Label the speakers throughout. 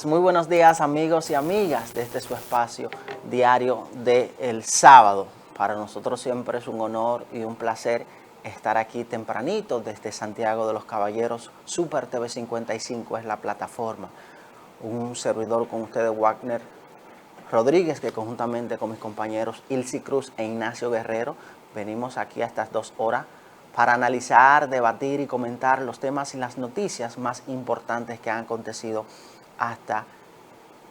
Speaker 1: Muy buenos días amigos y amigas de este su espacio diario del sábado. Para nosotros siempre es un honor y un placer estar aquí tempranito desde Santiago de los Caballeros. Super TV 55 es la plataforma. Un servidor con ustedes, Wagner Rodríguez, que conjuntamente con mis compañeros Ilsi Cruz e Ignacio Guerrero venimos aquí a estas 2 horas para analizar, debatir y comentar los temas y las noticias más importantes que han acontecido hasta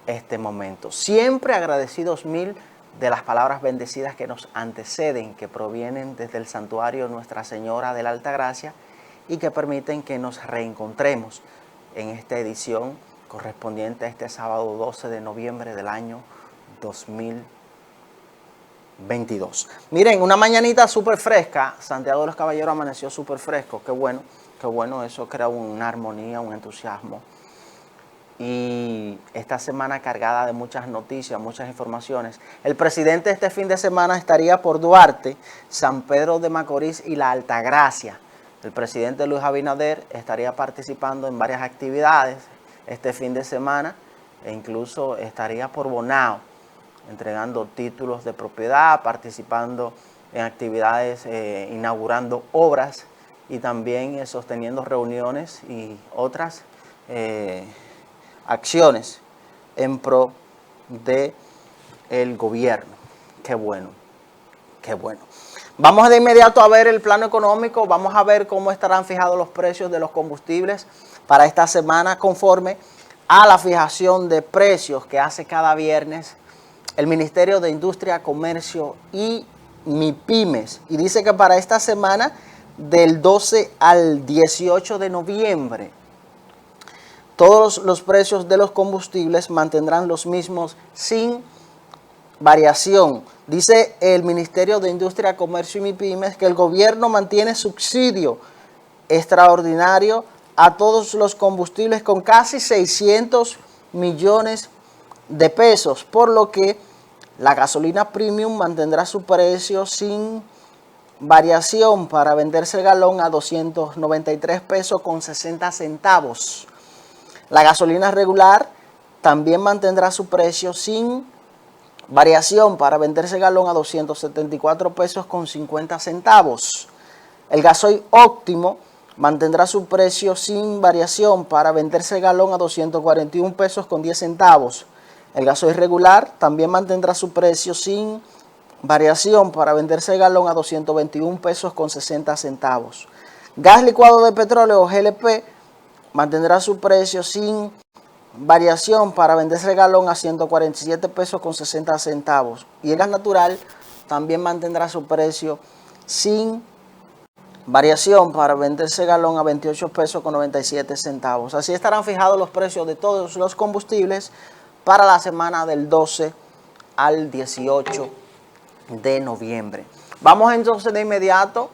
Speaker 1: este momento. Siempre agradecidos mil de las palabras bendecidas que nos anteceden, que provienen desde el santuario Nuestra Señora de la Altagracia y que permiten que nos reencontremos en esta edición correspondiente a este sábado 12 de noviembre del año 2022. Miren, una mañanita súper fresca. Santiago de los Caballeros amaneció súper fresco. Qué bueno, eso crea una armonía, un entusiasmo. Y esta semana cargada de muchas noticias, muchas informaciones. El presidente este fin de semana estaría por Duarte, San Pedro de Macorís y la Altagracia. El presidente Luis Abinader estaría participando en varias actividades este fin de semana e incluso estaría por Bonao, entregando títulos de propiedad, participando en actividades, inaugurando obras y también sosteniendo reuniones y otras acciones en pro de el gobierno. Qué bueno, qué bueno. Vamos de inmediato a ver el plano económico, vamos a ver cómo estarán fijados los precios de los combustibles para esta semana conforme a la fijación de precios que hace cada viernes el Ministerio de Industria, Comercio y MIPYMES. Y dice que para esta semana del 12 al 18 de noviembre, todos los precios de los combustibles mantendrán los mismos sin variación. Dice el Ministerio de Industria, Comercio y MIPYMES que el gobierno mantiene subsidio extraordinario a todos los combustibles con casi 600 millones de pesos, por lo que la gasolina premium mantendrá su precio sin variación para venderse el galón a 293 pesos con 60 centavos. La gasolina regular también mantendrá su precio sin variación para venderse el galón a 274 pesos con 50 centavos. El gasoil óptimo mantendrá su precio sin variación para venderse el galón a 241 pesos con 10 centavos. El gasoil regular también mantendrá su precio sin variación para venderse el galón a 221 pesos con 60 centavos. Gas licuado de petróleo o GLP mantendrá su precio sin variación para venderse el galón a 147 pesos con 60 centavos. Y el gas natural también mantendrá su precio sin variación para venderse el galón a 28 pesos con 97 centavos. Así estarán fijados los precios de todos los combustibles para la semana del 12 al 18 de noviembre. Vamos entonces de inmediato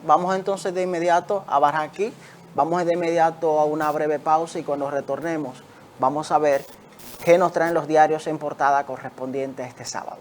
Speaker 1: a bajar aquí. Vamos de inmediato a una breve pausa y cuando retornemos vamos a ver qué nos traen los diarios en portada correspondiente a este sábado.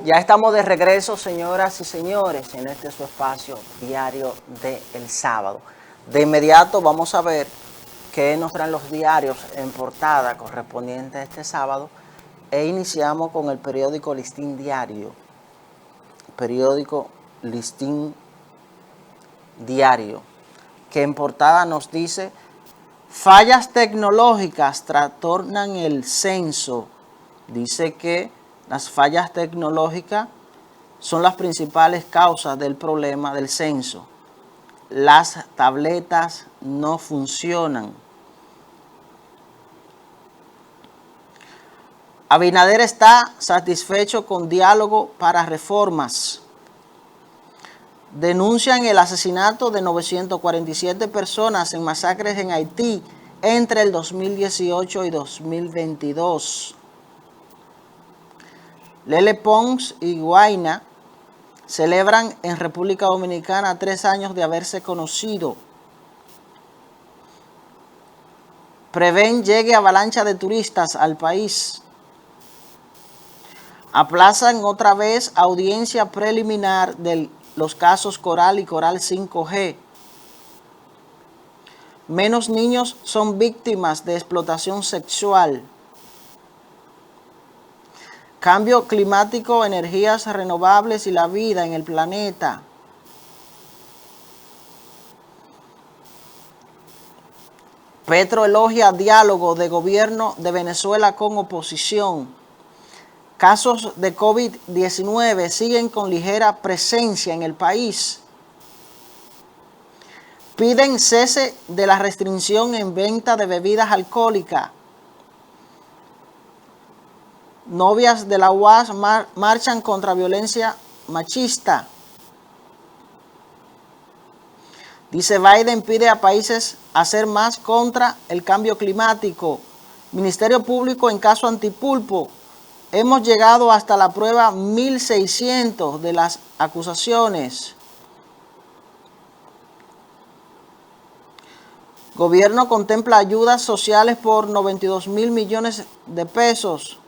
Speaker 1: Ya estamos de regreso, señoras y señores, en este su espacio diario del sábado. De inmediato vamos a ver qué nos traen los diarios en portada correspondiente a este sábado e iniciamos con el periódico Listín Diario. Periódico Listín Diario, que en portada nos dice: fallas tecnológicas trastornan el censo. Dice que las fallas tecnológicas son las principales causas del problema del censo. Las tabletas no funcionan. Abinader está satisfecho con diálogo para reformas. Denuncian el asesinato de 947 personas en masacres en Haití entre el 2018 y 2022. Lele Pons y Guaina celebran en República Dominicana 3 años de haberse conocido. Prevén llegue avalancha de turistas al país. Aplazan otra vez audiencia preliminar de los casos Coral y Coral 5G. Menos niños son víctimas de explotación sexual. Cambio climático, energías renovables y la vida en el planeta. Petro elogia diálogo de gobierno de Venezuela con oposición. Casos de COVID-19 siguen con ligera presencia en el país. Piden cese de la restricción en venta de bebidas alcohólicas. Novias de la UAS marchan contra violencia machista. Dice Biden pide a países hacer más contra el cambio climático. Ministerio Público en caso Antipulpo. Hemos llegado hasta la prueba 1600 de las acusaciones. Gobierno contempla ayudas sociales por 92.000 millones de pesos.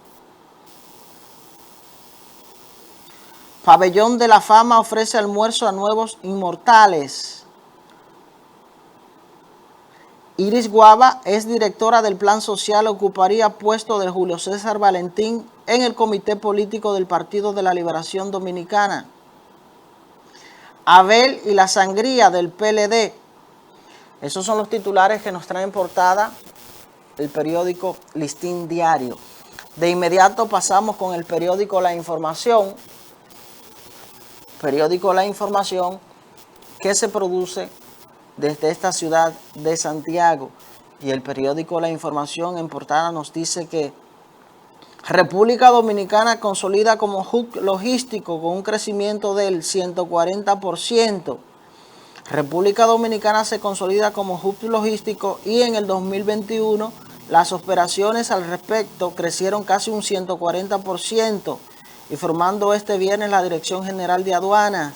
Speaker 1: Pabellón de la Fama ofrece almuerzo a nuevos inmortales. Iris Guava es directora del Plan Social, ocuparía puesto de Julio César Valentín en el Comité Político del Partido de la Liberación Dominicana. Abel y la sangría del PLD. Esos son los titulares que nos traen portada el periódico Listín Diario. De inmediato pasamos con el periódico La Información. Periódico La Información que se produce desde esta ciudad de Santiago. Y el periódico La Información en portada nos dice que República Dominicana consolida como hub logístico con un crecimiento del 140%. República Dominicana se consolida como hub logístico y en el 2021 las operaciones al respecto crecieron casi un 140%, informando este viernes la Dirección General de Aduanas.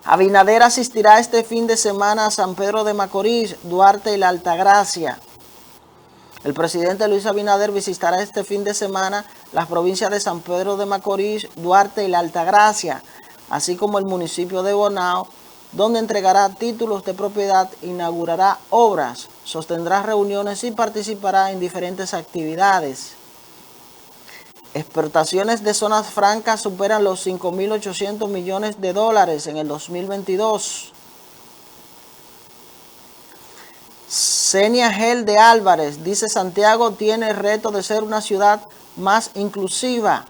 Speaker 1: Abinader asistirá este fin de semana a San Pedro de Macorís, Duarte y La Altagracia. El presidente Luis Abinader visitará este fin de semana las provincias de San Pedro de Macorís, Duarte y La Altagracia, así como el municipio de Bonao, donde entregará títulos de propiedad, inaugurará obras, sostendrá reuniones y participará en diferentes actividades. Exportaciones de zonas francas superan los 5.800 millones de dólares en el 2022. Senia Gel de Álvarez dice Santiago tiene el reto de ser una ciudad más inclusiva.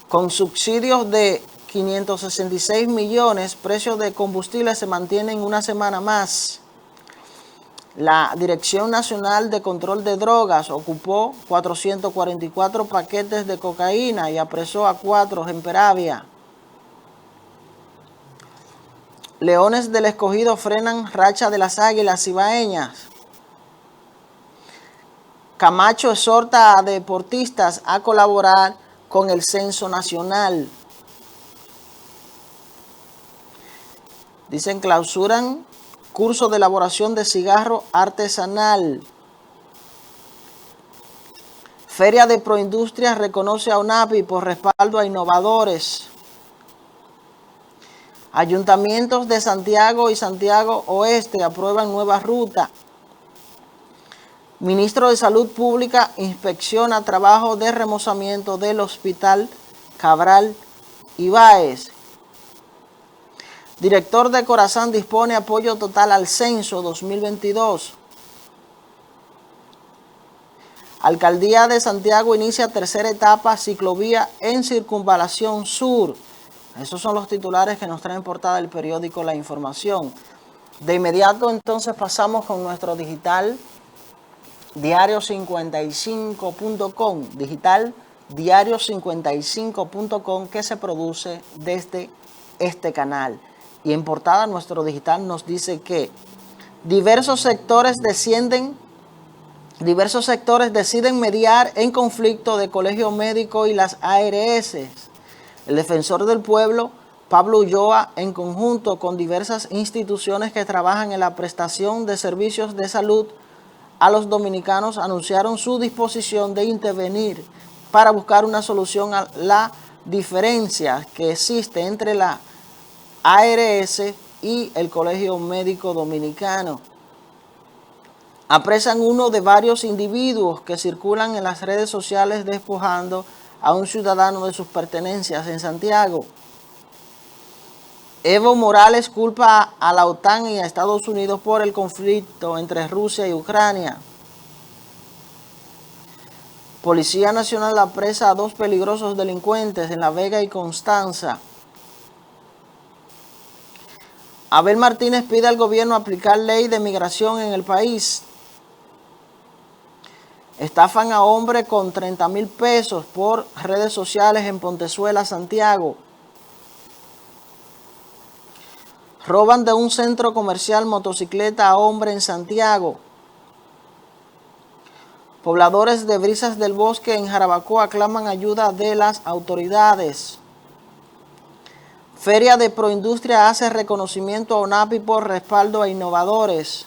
Speaker 1: Con subsidios de 566 millones, precios de combustible se mantienen una semana más. La Dirección Nacional de Control de Drogas ocupó 444 paquetes de cocaína y apresó a 4 en Peravia. Leones del Escogido frenan racha de las Águilas Cibaeñas. Camacho exhorta a deportistas a colaborar con el censo nacional. Dicen clausuran curso de elaboración de cigarro artesanal. Feria de Proindustria reconoce a UNAPI por respaldo a innovadores. Ayuntamientos de Santiago y Santiago Oeste aprueban nueva ruta. Ministro de Salud Pública inspecciona trabajo de remozamiento del Hospital Cabral Ibáez. Director de Corazán dispone apoyo total al censo 2022. Alcaldía de Santiago inicia tercera etapa ciclovía en Circunvalación Sur. Esos son los titulares que nos traen portada el periódico La Información. De inmediato entonces pasamos con nuestro digital diario55.com, digital diario55.com, que se produce desde este canal. Y en portada nuestro digital nos dice que diversos sectores deciden mediar en conflicto de Colegio Médico y las ARS. El defensor del pueblo, Pablo Ulloa, en conjunto con diversas instituciones que trabajan en la prestación de servicios de salud a los dominicanos, anunciaron su disposición de intervenir para buscar una solución a la diferencia que existe entre la ARS y el Colegio Médico Dominicano. Apresan uno de varios individuos que circulan en las redes sociales despojando a un ciudadano de sus pertenencias en Santiago. Evo Morales culpa a la OTAN y a Estados Unidos por el conflicto entre Rusia y Ucrania. Policía Nacional apresa a 2 peligrosos delincuentes en La Vega y Constanza. Abel Martínez pide al gobierno aplicar ley de migración en el país. Estafan a hombre con 30,000 pesos por redes sociales en Pontezuela, Santiago. Roban de un centro comercial motocicleta a hombre en Santiago. Pobladores de Brisas del Bosque en Jarabacoa claman ayuda de las autoridades. Feria de Proindustria hace reconocimiento a UNAPI por respaldo a innovadores.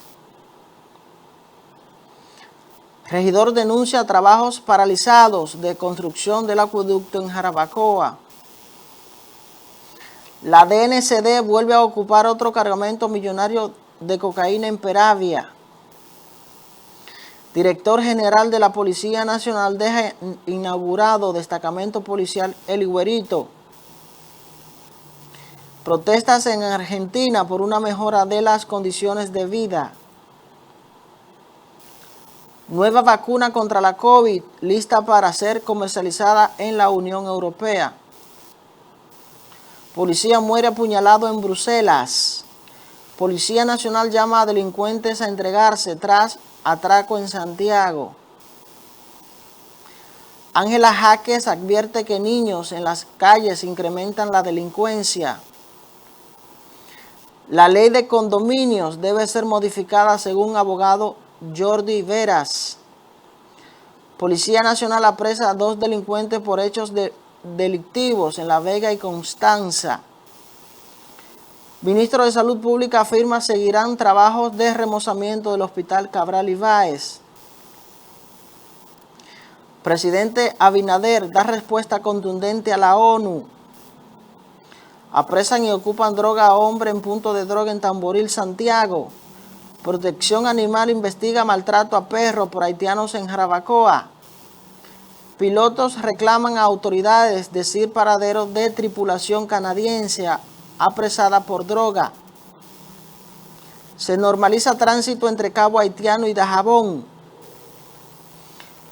Speaker 1: Regidor denuncia trabajos paralizados de construcción del acueducto en Jarabacoa. La DNCD vuelve a ocupar otro cargamento millonario de cocaína en Peravia. Director general de la Policía Nacional deja inaugurado destacamento policial El Higuerito. Protestas en Argentina por una mejora de las condiciones de vida. Nueva vacuna contra la COVID lista para ser comercializada en la Unión Europea. Policía muere apuñalado en Bruselas. Policía Nacional llama a delincuentes a entregarse tras atraco en Santiago. Ángela Jaques advierte que niños en las calles incrementan la delincuencia. La ley de condominios debe ser modificada según abogado Jordi Veras. Policía Nacional apresa a 2 delincuentes por hechos delictivos en La Vega y Constanza. Ministro de Salud Pública afirma seguirán trabajos de remozamiento del Hospital Cabral Ibáez. Presidente Abinader da respuesta contundente a la ONU. Apresan y ocupan droga a hombre en punto de droga en Tamboril, Santiago. Protección Animal investiga maltrato a perro por haitianos en Jarabacoa. Pilotos reclaman a autoridades decir paradero de tripulación canadiense apresada por droga. Se normaliza tránsito entre Cabo Haitiano y Dajabón.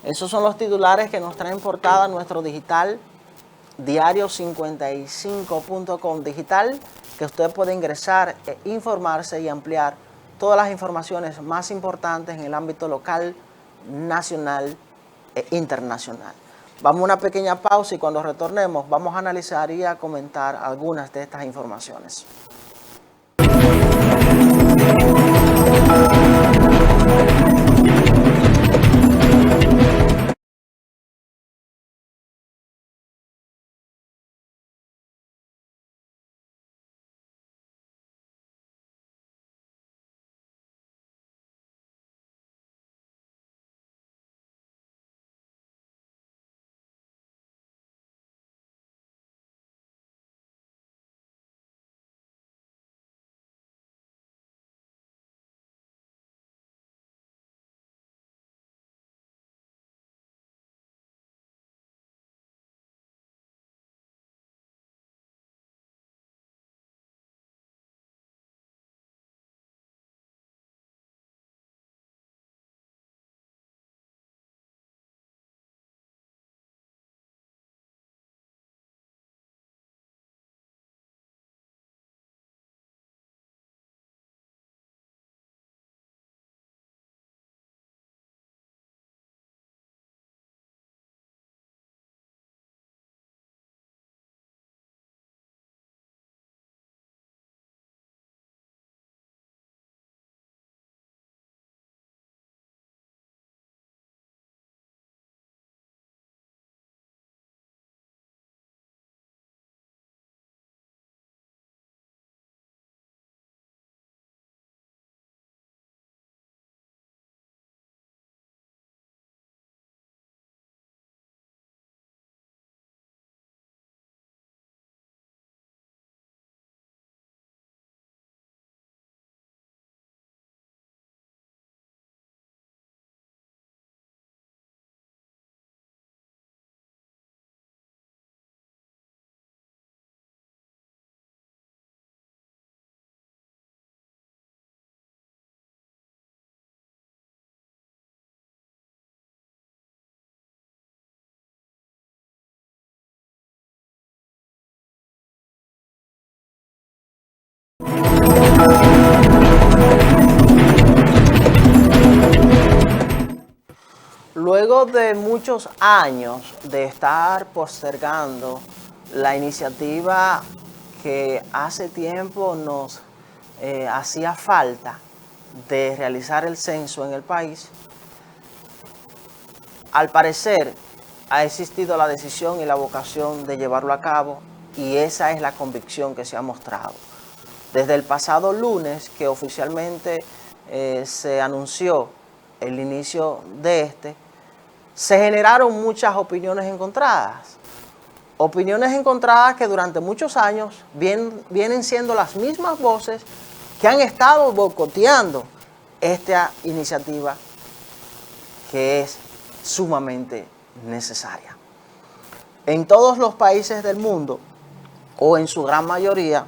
Speaker 1: Esos son los titulares que nos traen portada nuestro digital diario55.com, digital que usted puede ingresar, informarse y ampliar todas las informaciones más importantes en el ámbito local, nacional e internacional. Vamos a una pequeña pausa y cuando retornemos vamos a analizar y a comentar algunas de estas informaciones. Luego de muchos años de estar postergando la iniciativa que hace tiempo nos hacía falta de realizar el censo en el país, al parecer ha existido la decisión y la vocación de llevarlo a cabo, y esa es la convicción que se ha mostrado. Desde el pasado lunes, que oficialmente se anunció el inicio de este, se generaron muchas opiniones encontradas. Opiniones encontradas que durante muchos años vienen siendo las mismas voces que han estado boicoteando esta iniciativa, que es sumamente necesaria. En todos los países del mundo, o en su gran mayoría,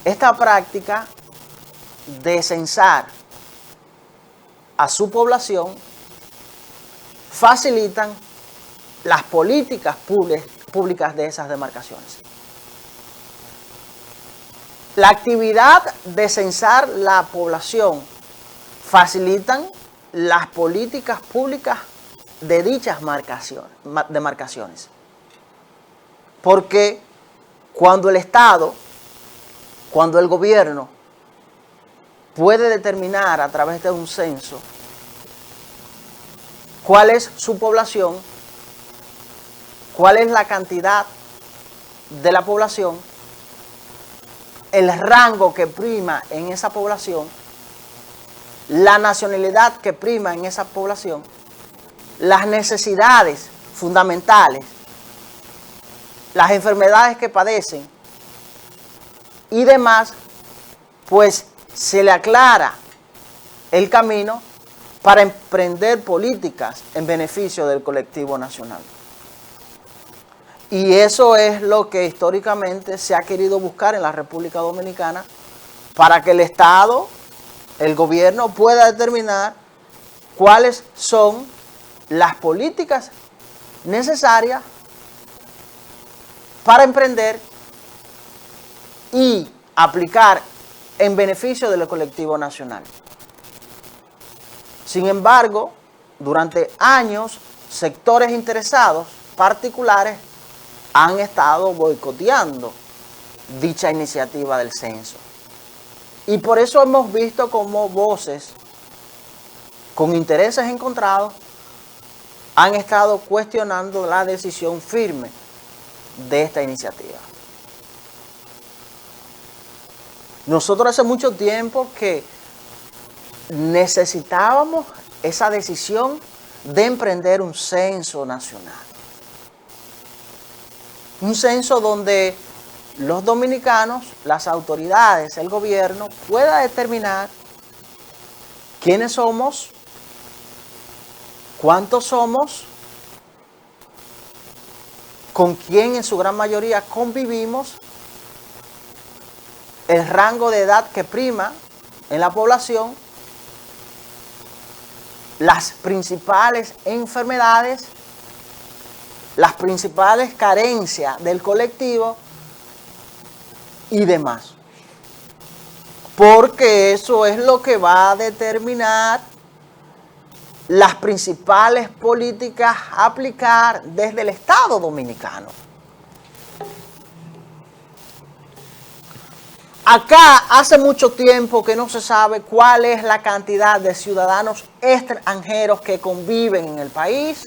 Speaker 1: esta práctica de censar a su población facilitan las políticas públicas de esas demarcaciones. La actividad de censar la población facilitan las políticas públicas de dichas demarcaciones. Porque cuando el Estado, cuando el gobierno puede determinar a través de un censo cuál es su población, cuál es la cantidad de la población, el rango que prima en esa población, la nacionalidad que prima en esa población, las necesidades fundamentales, las enfermedades que padecen y demás, pues se le aclara el camino para emprender políticas en beneficio del colectivo nacional. Y eso es lo que históricamente se ha querido buscar en la República Dominicana, para que el Estado, el gobierno, pueda determinar cuáles son las políticas necesarias para emprender y aplicar en beneficio del colectivo nacional. Sin embargo, durante años, sectores interesados particulares han estado boicoteando dicha iniciativa del censo. Y por eso hemos visto cómo voces con intereses encontrados han estado cuestionando la decisión firme de esta iniciativa. Nosotros hace mucho tiempo que necesitábamos esa decisión de emprender un censo nacional. Un censo donde los dominicanos, las autoridades, el gobierno, pueda determinar quiénes somos, cuántos somos, con quién en su gran mayoría convivimos, el rango de edad que prima en la población, las principales enfermedades, las principales carencias del colectivo y demás. Porque eso es lo que va a determinar las principales políticas a aplicar desde el Estado dominicano. Acá hace mucho tiempo que no se sabe cuál es la cantidad de ciudadanos extranjeros que conviven en el país.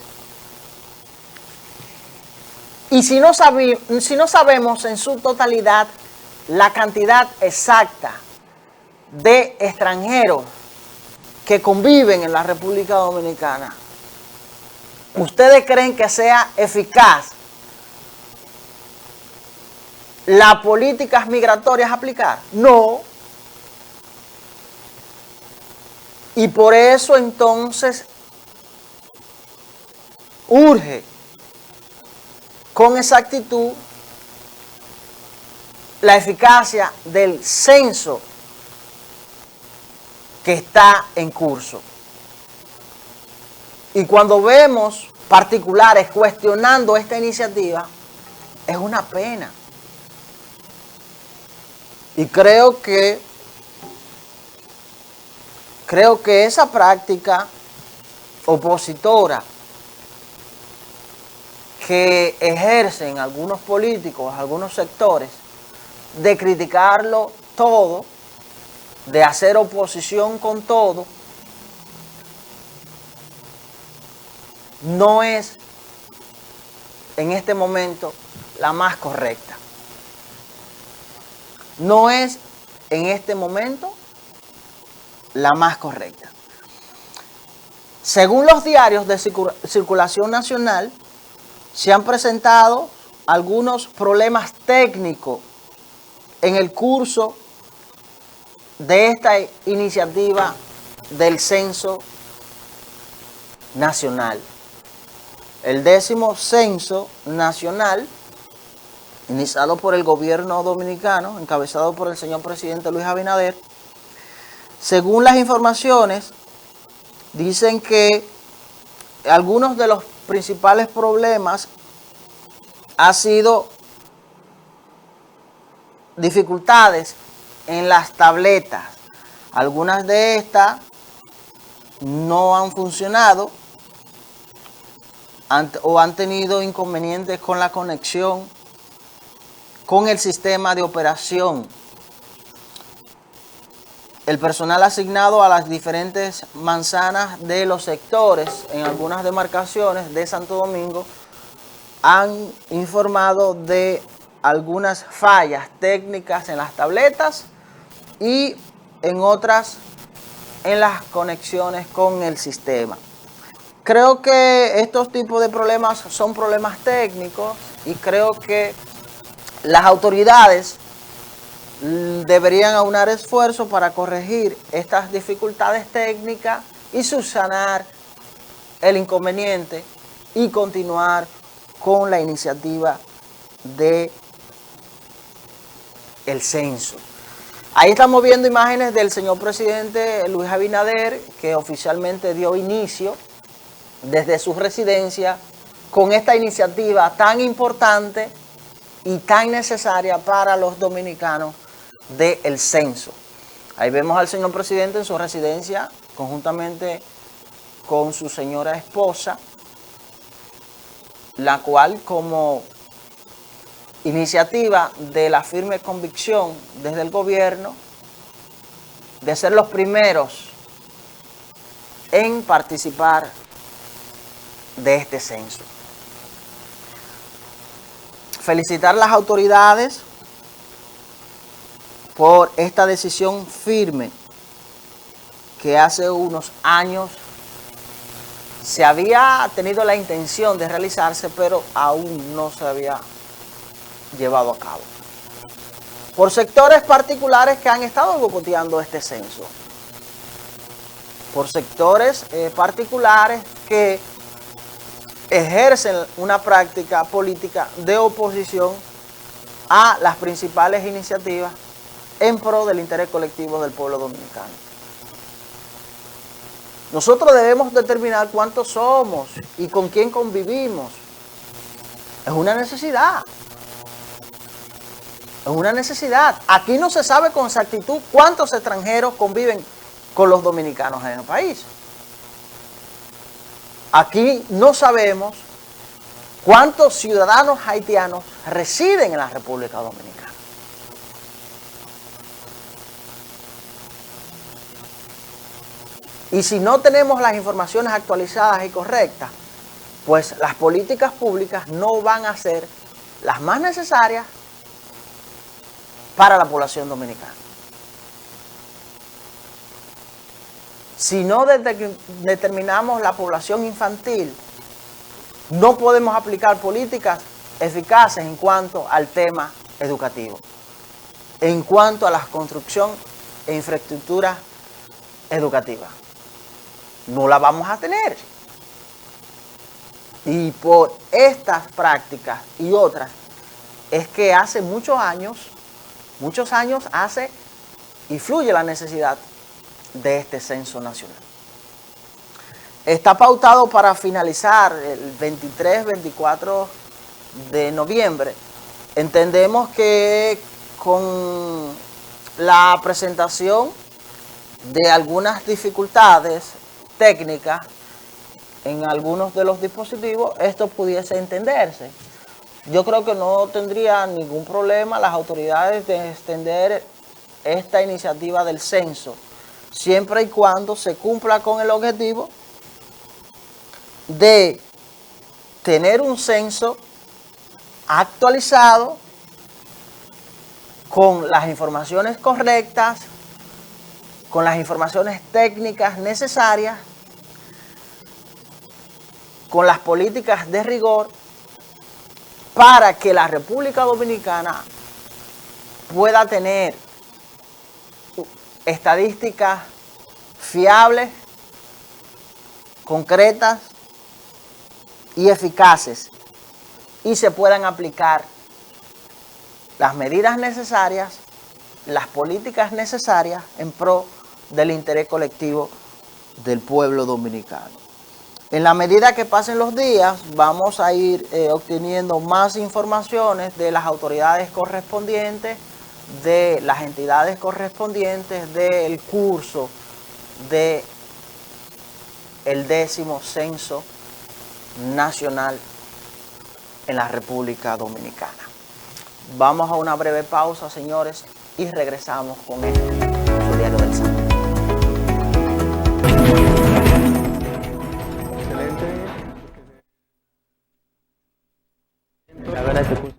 Speaker 1: Y si no sabemos en su totalidad la cantidad exacta de extranjeros que conviven en la República Dominicana, ¿ustedes creen que sea eficaz las políticas migratorias a aplicar? No. Y por eso entonces urge con exactitud la eficacia del censo que está en curso. Y cuando vemos particulares cuestionando esta iniciativa, es una pena. Y creo que esa práctica opositora que ejercen algunos políticos, algunos sectores, de criticarlo todo, de hacer oposición con todo, no es en este momento la más correcta. No es en este momento la más correcta. Según los diarios de circulación nacional, se han presentado algunos problemas técnicos en el curso de esta iniciativa del censo nacional. El 10º censo nacional, iniciado por el gobierno dominicano, encabezado por el señor presidente Luis Abinader, según las informaciones, dicen que algunos de los principales problemas han sido dificultades en las tabletas. Algunas de estas no han funcionado o han tenido inconvenientes con la conexión con el sistema de operación. El personal asignado a las diferentes manzanas de los sectores en algunas demarcaciones de Santo Domingo han informado de algunas fallas técnicas en las tabletas y en otras en las conexiones con el sistema. Creo que estos tipos de problemas son problemas técnicos y creo que las autoridades deberían aunar esfuerzos para corregir estas dificultades técnicas y subsanar el inconveniente y continuar con la iniciativa de el censo. Ahí estamos viendo imágenes del señor presidente Luis Abinader, que oficialmente dio inicio desde su residencia con esta iniciativa tan importante y tan necesaria para los dominicanos del censo. Ahí vemos al señor presidente en su residencia conjuntamente con su señora esposa, la cual, como iniciativa de la firme convicción desde el gobierno de ser los primeros en participar de este censo. Felicitar a las autoridades por esta decisión firme que hace unos años se había tenido la intención de realizarse, pero aún no se había llevado a cabo. Por sectores particulares que han estado boicoteando este censo. Por sectores particulares que ejercen una práctica política de oposición a las principales iniciativas en pro del interés colectivo del pueblo dominicano. Nosotros debemos determinar cuántos somos y con quién convivimos. Es una necesidad. Es una necesidad. Aquí no se sabe con exactitud cuántos extranjeros conviven con los dominicanos en el país. Aquí no sabemos cuántos ciudadanos haitianos residen en la República Dominicana. Y si no tenemos las informaciones actualizadas y correctas, pues las políticas públicas no van a ser las más necesarias para la población dominicana. Si no determinamos la población infantil, no podemos aplicar políticas eficaces en cuanto al tema educativo, en cuanto a la construcción e infraestructura educativa. No la vamos a tener. Y por estas prácticas y otras, es que hace muchos años hace y fluye la necesidad de este censo nacional. Está pautado para finalizar el 23-24 de noviembre. Entendemos que con la presentación de algunas dificultades técnicas en algunos de los dispositivos, esto pudiese entenderse. Yo creo que no tendría ningún problema las autoridades de extender esta iniciativa del censo, siempre y cuando se cumpla con el objetivo de tener un censo actualizado con las informaciones correctas, con las informaciones técnicas necesarias, con las políticas de rigor, para que la República Dominicana pueda tener estadísticas fiables, concretas y eficaces, y se puedan aplicar las medidas necesarias, las políticas necesarias en pro del interés colectivo del pueblo dominicano. En la medida que pasen los días, vamos a ir obteniendo más informaciones de las autoridades correspondientes, de las entidades correspondientes del curso del 10º Censo Nacional en la República Dominicana. Vamos a una breve pausa, señores, y regresamos con el Diario del Sábado.
Speaker 2: La verdad es que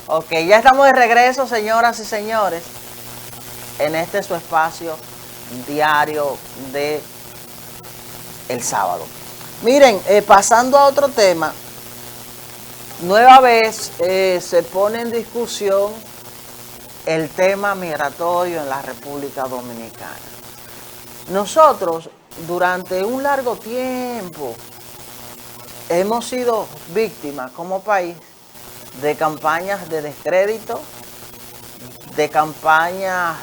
Speaker 1: Ok, ya estamos de regreso, señoras y señores, en este su espacio diario de el sábado. Miren, pasando a otro tema, nueva vez se pone en discusión el tema migratorio en la República Dominicana. Nosotros, durante un largo tiempo, hemos sido víctimas como país de campañas de descrédito, de campañas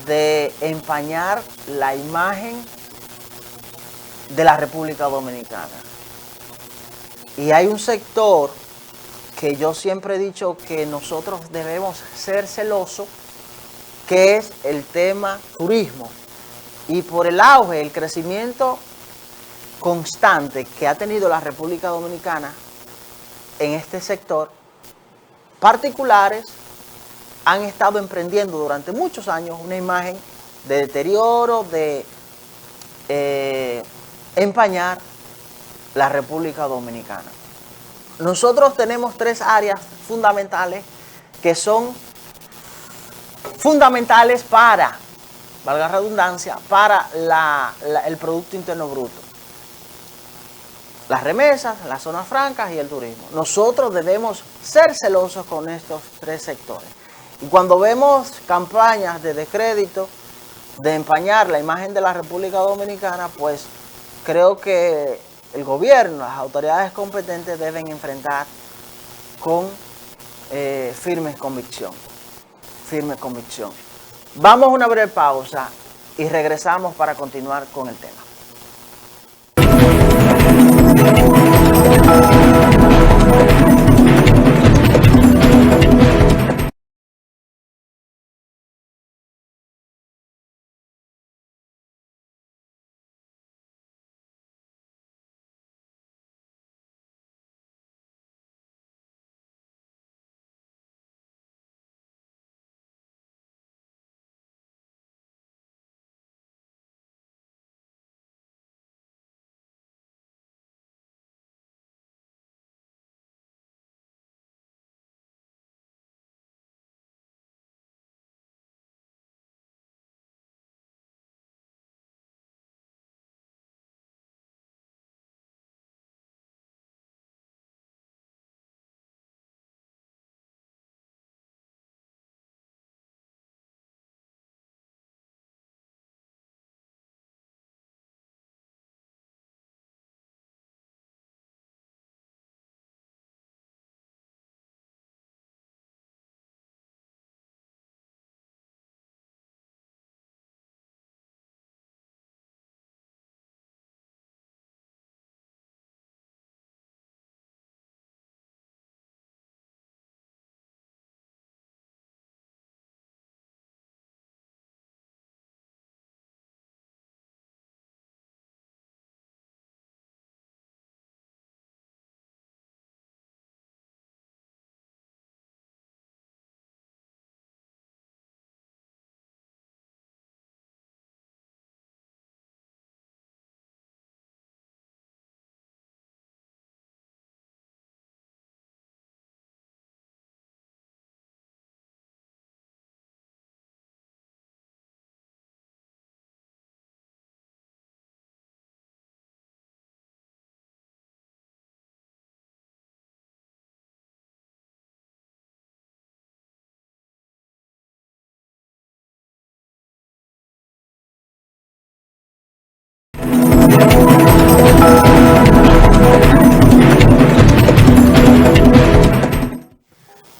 Speaker 1: de empañar la imagen de la República Dominicana. Y hay un sector que yo siempre he dicho que nosotros debemos ser celosos, que es el tema turismo. Y por el auge, el crecimiento constante que ha tenido la República Dominicana en este sector, particulares han estado emprendiendo durante muchos años una imagen de deterioro, de empañar la República Dominicana. Nosotros tenemos 3 áreas fundamentales que son fundamentales para, valga la redundancia, para el Producto Interno Bruto. Las remesas, las zonas francas y el turismo. Nosotros debemos ser celosos con estos 3 sectores. Y cuando vemos campañas de descrédito, de empañar la imagen de la República Dominicana, pues creo que el gobierno, las autoridades competentes deben enfrentar con firme convicción. Vamos a una breve pausa y regresamos para continuar con el tema.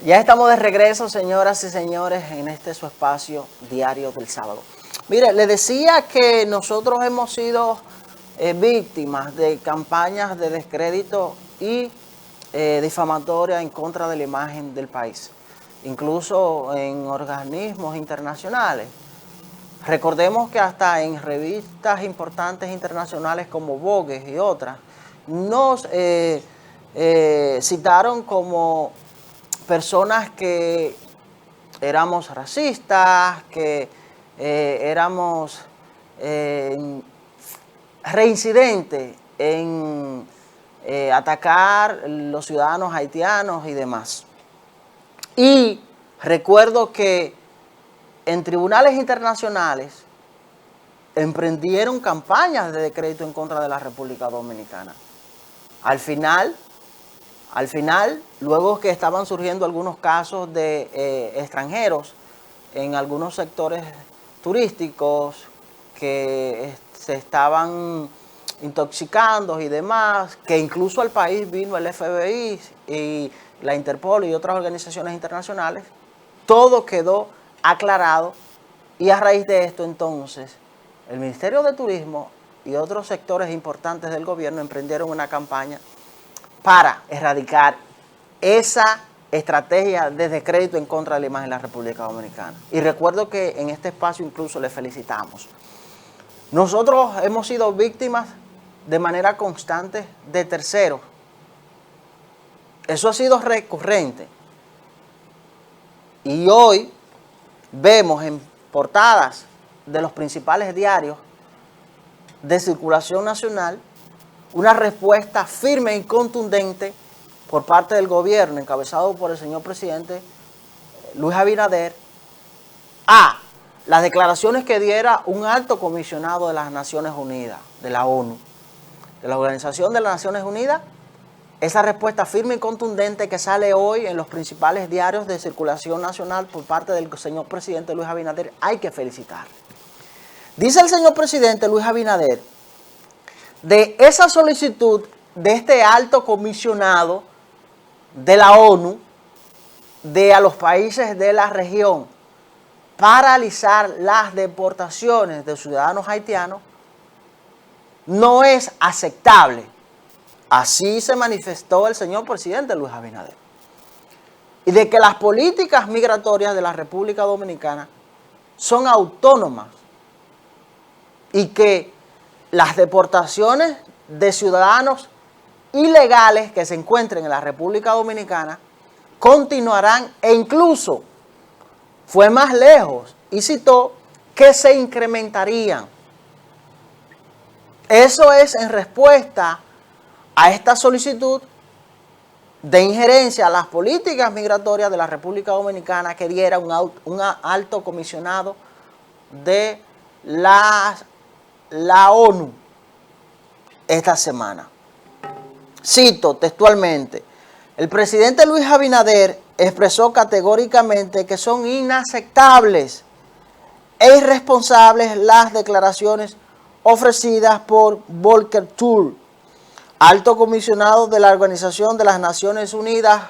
Speaker 1: Ya estamos de regreso, señoras y señores, en este su espacio diario del sábado. Mire, le decía que nosotros hemos sido víctimas de campañas de descrédito y difamatoria en contra de la imagen del país, incluso en organismos internacionales. Recordemos que hasta en revistas importantes internacionales como Vogue y otras, nos citaron como personas que éramos racistas, que éramos reincidentes en atacar los ciudadanos haitianos y demás. Y recuerdo que en tribunales internacionales emprendieron campañas de descrédito en contra de la República Dominicana. Al final, luego que estaban surgiendo algunos casos de extranjeros en algunos sectores turísticos que se estaban intoxicando y demás, que incluso al país vino el FBI y la Interpol y otras organizaciones internacionales, todo quedó aclarado y a raíz de esto entonces el Ministerio de Turismo y otros sectores importantes del gobierno emprendieron una campaña para erradicar esa estrategia de descrédito en contra de la imagen de la República Dominicana. Y recuerdo que en este espacio incluso le felicitamos. Nosotros hemos sido víctimas de manera constante de terceros. Eso ha sido recurrente. Y hoy vemos en portadas de los principales diarios de circulación nacional una respuesta firme y contundente por parte del gobierno, encabezado por el señor presidente Luis Abinader, a las declaraciones que diera un alto comisionado de las Naciones Unidas, de la ONU, de la Organización de las Naciones Unidas. Esa respuesta firme y contundente que sale hoy en los principales diarios de circulación nacional por parte del señor presidente Luis Abinader, hay que felicitar. Dice el señor presidente Luis Abinader, de esa solicitud de este alto comisionado de la ONU, a los países de la región, paralizar las deportaciones de ciudadanos haitianos, no es aceptable. Así se manifestó el señor presidente Luis Abinader. Y de que las políticas migratorias de la República Dominicana son autónomas y que las deportaciones de ciudadanos ilegales que se encuentren en la República Dominicana continuarán e incluso fue más lejos y citó que se incrementarían. Eso es en respuesta a esta solicitud de injerencia a las políticas migratorias de la República Dominicana que diera un alto comisionado de la ONU esta semana. Cito textualmente, el presidente Luis Abinader expresó categóricamente que son inaceptables e irresponsables las declaraciones ofrecidas por Volker Turk, alto comisionado de la Organización de las Naciones Unidas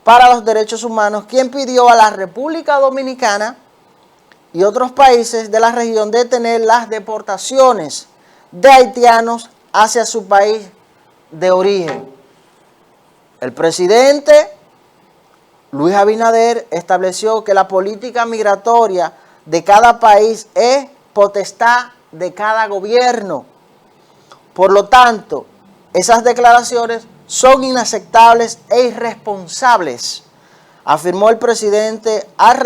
Speaker 1: para los Derechos Humanos, quien pidió a la República Dominicana y otros países de la región detener las deportaciones de haitianos hacia su país de origen. El presidente Luis Abinader estableció que la política migratoria de cada país es potestad de cada gobierno. Por lo tanto, esas declaraciones son inaceptables e irresponsables, afirmó el presidente al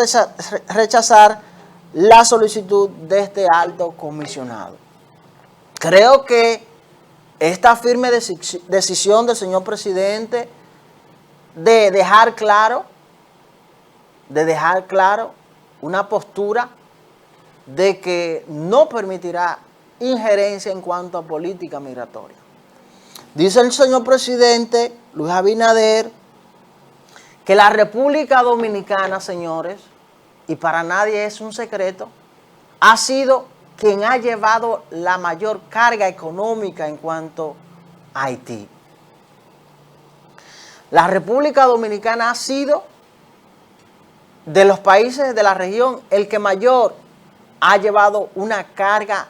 Speaker 1: rechazar la solicitud de este alto comisionado. Creo que esta firme decisión del señor presidente de dejar claro una postura de que no permitirá injerencia en cuanto a política migratoria. Dice el señor presidente Luis Abinader que la República Dominicana, señores, y para nadie es un secreto, ha sido quien ha llevado la mayor carga económica en cuanto a Haití. La República Dominicana ha sido de los países de la región, el que mayor ha llevado una carga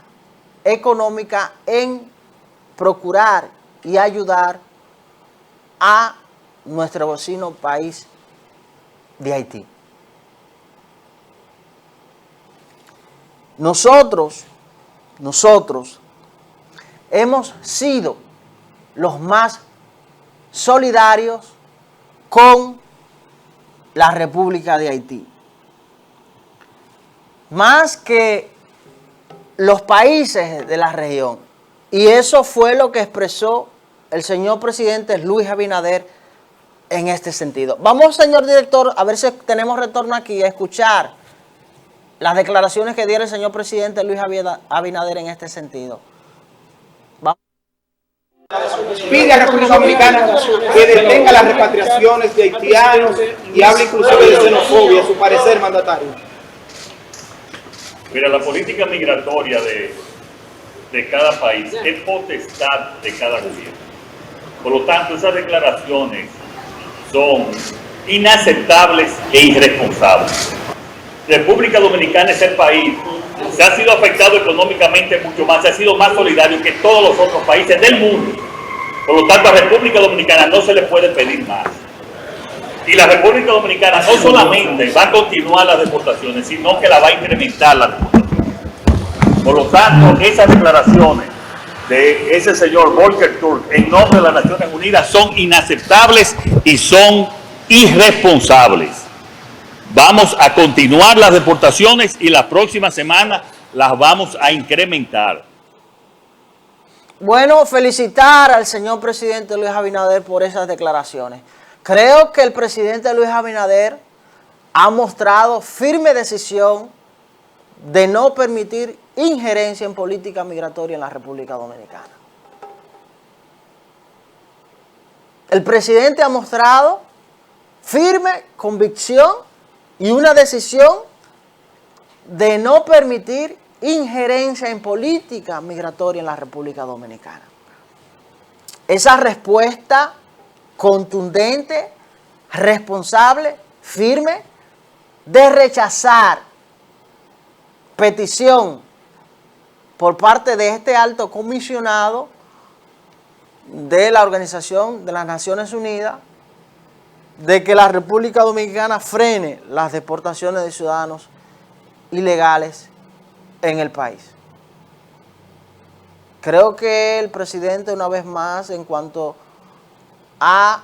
Speaker 1: económica en procurar y ayudar a nuestro vecino país de Haití. Nosotros hemos sido los más solidarios con la República de Haití. Más que los países de la región. Y eso fue lo que expresó el señor presidente Luis Abinader en este sentido. Vamos, señor director, a ver si tenemos retorno aquí a escuchar las declaraciones que diera el señor presidente Luis Abinader en este sentido. Vamos.
Speaker 2: Pide a la República Dominicana que detenga las repatriaciones de haitianos y hable inclusive de xenofobia, a su parecer, mandatario.
Speaker 3: Mira, la política migratoria de cada país es potestad de cada gobierno. Por lo tanto, esas declaraciones son inaceptables e irresponsables. República Dominicana es el país, se ha sido afectado económicamente mucho más, se ha sido más solidario que todos los otros países del mundo. Por lo tanto, a República Dominicana no se le puede pedir más. Y la República Dominicana no solamente va a continuar las deportaciones, sino que la va a incrementar las deportaciones. Por lo tanto, esas declaraciones de ese señor Volker Turk en nombre de las Naciones Unidas son inaceptables y son irresponsables. Vamos a continuar las deportaciones y la próxima semana las vamos a incrementar.
Speaker 1: Bueno, felicitar al señor presidente Luis Abinader por esas declaraciones. Creo que el presidente Luis Abinader ha mostrado firme decisión de no permitir injerencia en política migratoria en la República Dominicana. El presidente ha mostrado firme convicción y una decisión de no permitir injerencia en política migratoria en la República Dominicana. Esa respuesta contundente, responsable, firme, de rechazar petición por parte de este alto comisionado de la Organización de las Naciones Unidas de que la República Dominicana frene las deportaciones de ciudadanos ilegales en el país. Creo que el presidente, una vez más, en cuanto a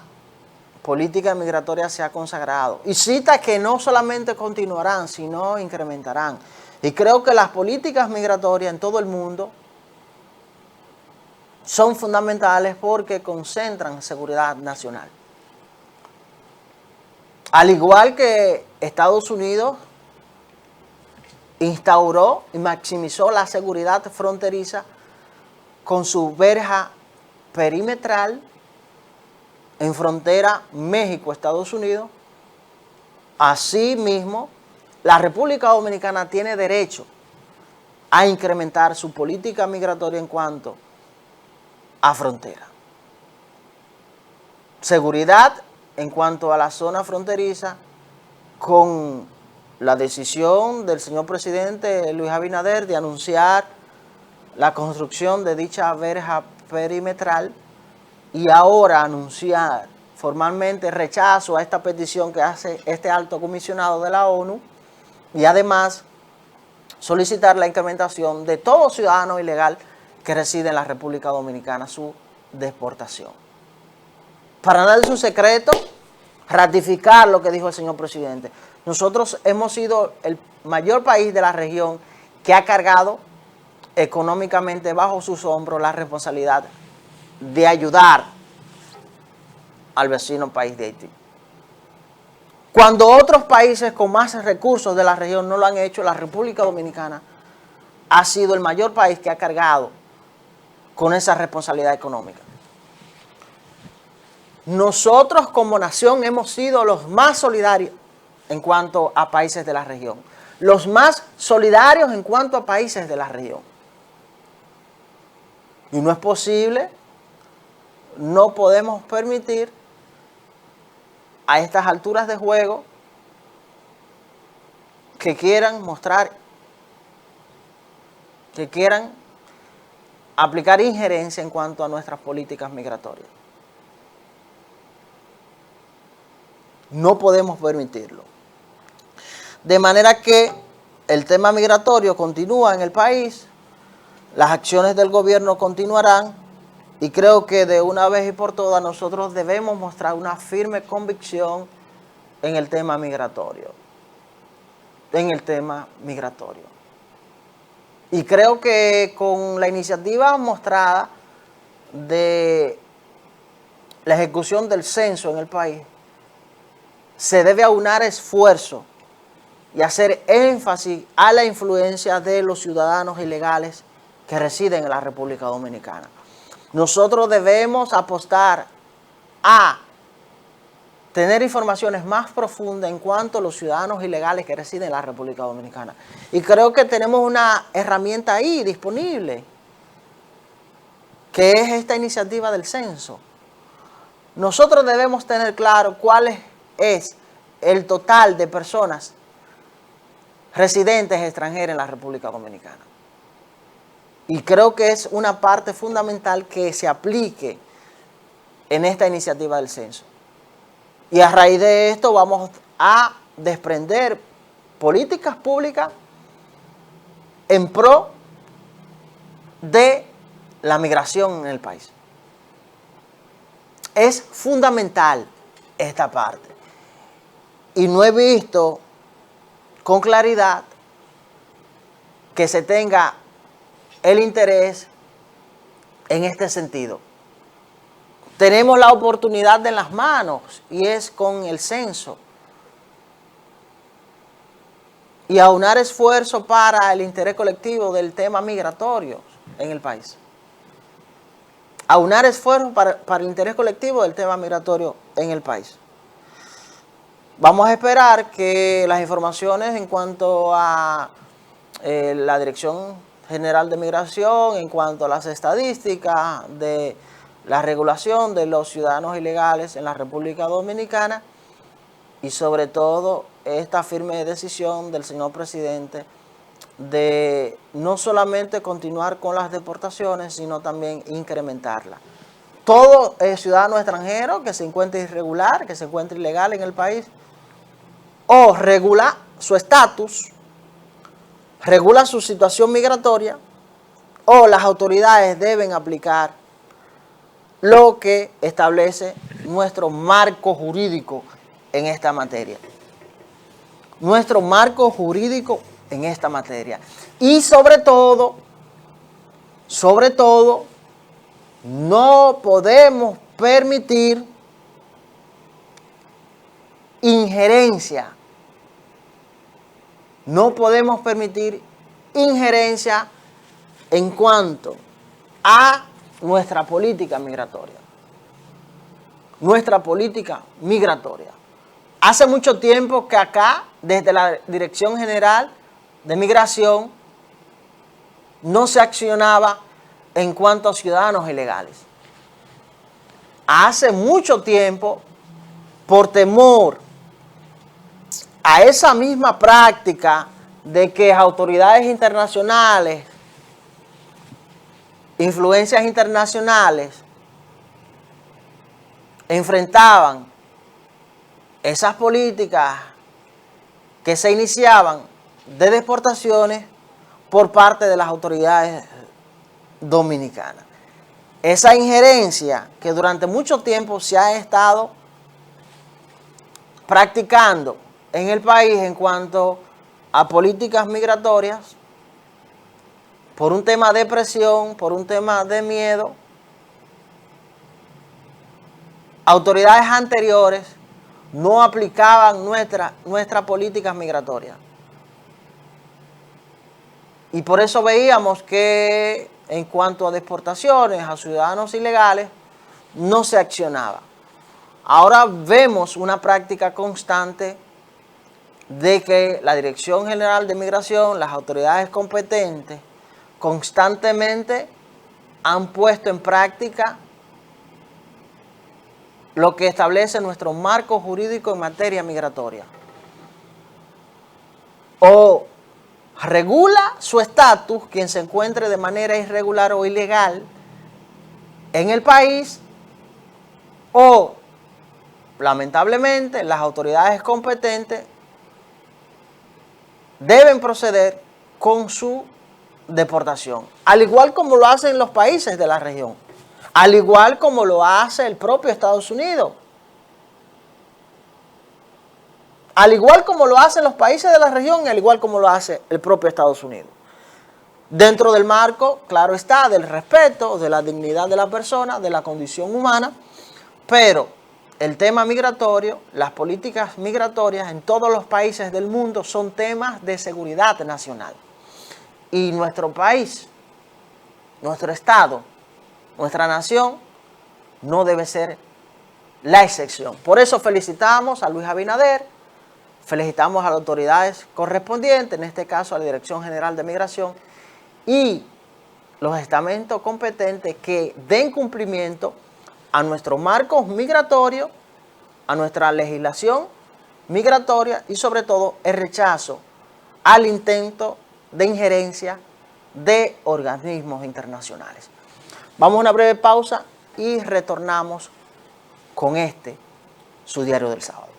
Speaker 1: política migratoria, se ha consagrado. Y cita que no solamente continuarán, sino incrementarán. Y creo que las políticas migratorias en todo el mundo son fundamentales porque concentran seguridad nacional. Al igual que Estados Unidos instauró y maximizó la seguridad fronteriza con su verja perimetral en frontera México-Estados Unidos, asimismo, la República Dominicana tiene derecho a incrementar su política migratoria en cuanto a frontera. Seguridad en cuanto a la zona fronteriza, con la decisión del señor presidente Luis Abinader de anunciar la construcción de dicha verja perimetral y ahora anunciar formalmente rechazo a esta petición que hace este alto comisionado de la ONU y además solicitar la incrementación de todo ciudadano ilegal que reside en la República Dominicana, su deportación. Para nadie es un secreto ratificar lo que dijo el señor presidente. Nosotros hemos sido el mayor país de la región que ha cargado económicamente bajo sus hombros la responsabilidad de ayudar al vecino país de Haití. Cuando otros países con más recursos de la región no lo han hecho, la República Dominicana ha sido el mayor país que ha cargado con esa responsabilidad económica. Nosotros como nación hemos sido los más solidarios en cuanto a países de la región. Los más solidarios en cuanto a países de la región. Y no es posible, no podemos permitir a estas alturas de juego que quieran mostrar, que quieran aplicar injerencia en cuanto a nuestras políticas migratorias. No podemos permitirlo. De manera que el tema migratorio continúa en el país, las acciones del gobierno continuarán y creo que de una vez y por todas nosotros debemos mostrar una firme convicción en el tema migratorio. Y creo que con la iniciativa mostrada de la ejecución del censo en el país, se debe aunar esfuerzo y hacer énfasis a la influencia de los ciudadanos ilegales que residen en la República Dominicana. Nosotros debemos apostar a tener informaciones más profundas en cuanto a los ciudadanos ilegales que residen en la República Dominicana. Y creo que tenemos una herramienta ahí disponible, que es esta iniciativa del censo. Nosotros debemos tener claro cuál es el total de personas residentes extranjeras en la República Dominicana. Y creo que es una parte fundamental que se aplique en esta iniciativa del censo. Y a raíz de esto vamos a desprender políticas públicas en pro de la migración en el país. Es fundamental esta parte. Y no he visto con claridad que se tenga el interés en este sentido. Tenemos la oportunidad en las manos y es con el censo. Y aunar esfuerzo para el interés colectivo del tema migratorio en el país. Aunar esfuerzo para el interés colectivo del tema migratorio en el país. Vamos a esperar que las informaciones en cuanto a la Dirección General de Migración, en cuanto a las estadísticas de la regulación de los ciudadanos ilegales en la República Dominicana y sobre todo esta firme decisión del señor presidente de no solamente continuar con las deportaciones, sino también incrementarlas. Todo ciudadano extranjero que se encuentre irregular, que se encuentre ilegal en el país, o regula su estatus, regula su situación migratoria, o las autoridades deben aplicar lo que establece nuestro marco jurídico en esta materia. Nuestro marco jurídico en esta materia. Y sobre todo, no podemos permitir injerencia. No podemos permitir injerencia en cuanto a nuestra política migratoria. Nuestra política migratoria. Hace mucho tiempo que acá, desde la Dirección General de Migración, no se accionaba en cuanto a ciudadanos ilegales. Hace mucho tiempo, por temor a esa misma práctica de que autoridades internacionales, influencias internacionales, enfrentaban esas políticas que se iniciaban de deportaciones por parte de las autoridades dominicanas. Esa injerencia que durante mucho tiempo se ha estado practicando en el país en cuanto a políticas migratorias, por un tema de presión, por un tema de miedo, autoridades anteriores no aplicaban nuestra política migratoria. Y por eso veíamos que en cuanto a deportaciones a ciudadanos ilegales, no se accionaba. Ahora vemos una práctica constante de que la Dirección General de Migración, las autoridades competentes, constantemente han puesto en práctica lo que establece nuestro marco jurídico en materia migratoria. o regula su estatus quien se encuentre de manera irregular o ilegal en el país, o lamentablemente las autoridades competentes deben proceder con su deportación, al igual como lo hacen los países de la región, al igual como lo hace el propio Estados Unidos, al igual como lo hacen los países de la región y al igual como lo hace el propio Estados Unidos. Dentro del marco, claro está, del respeto, de la dignidad de la persona, de la condición humana, pero el tema migratorio, las políticas migratorias en todos los países del mundo son temas de seguridad nacional. Y nuestro país, nuestro Estado, nuestra nación, no debe ser la excepción. Por eso felicitamos a Luis Abinader, felicitamos a las autoridades correspondientes, en este caso a la Dirección General de Migración, y los estamentos competentes que den cumplimiento a nuestro marco migratorio, a nuestra legislación migratoria y sobre todo el rechazo al intento de injerencia de organismos internacionales. Vamos a una breve pausa y retornamos con su diario del sábado.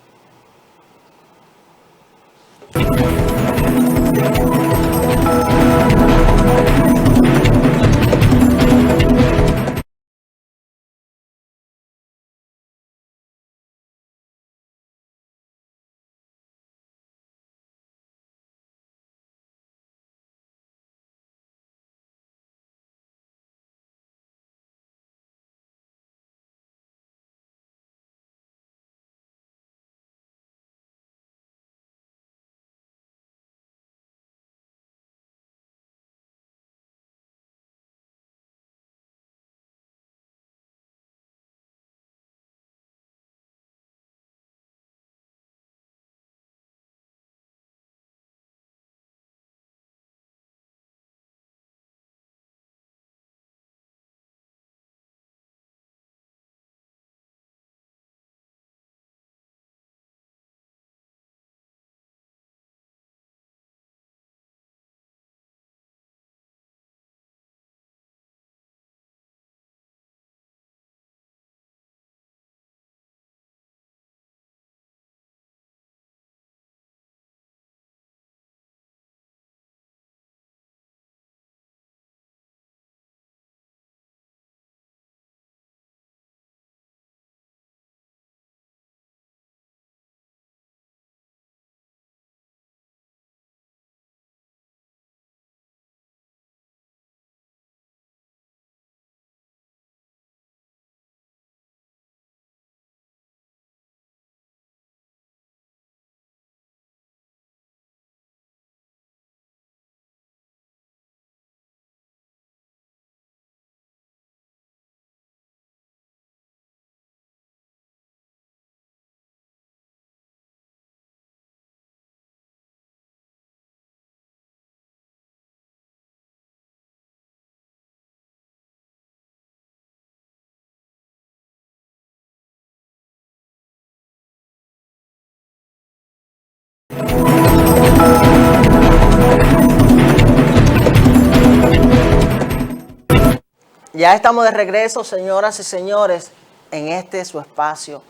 Speaker 1: Ya estamos de regreso, señoras y señores, en su espacio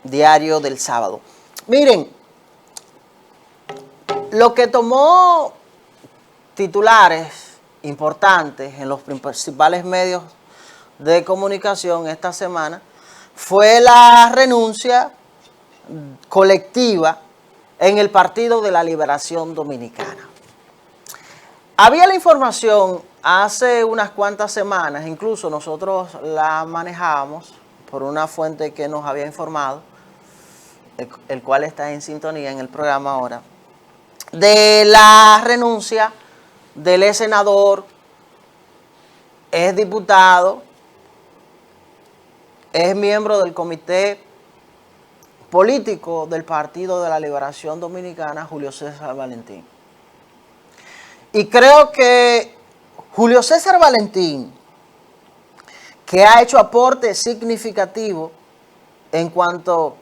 Speaker 1: diario del sábado. Miren, lo que tomó titulares importantes en los principales medios de comunicación esta semana fue la renuncia colectiva en el Partido de la Liberación Dominicana. Había la información hace unas cuantas semanas, incluso nosotros la manejábamos por una fuente que nos había informado, el cual está en sintonía en el programa ahora, de la renuncia del ex senador, ex diputado, es miembro del comité político del Partido de la Liberación Dominicana, Julio César Valentín. Y creo que Julio César Valentín, que ha hecho aportes significativos en cuanto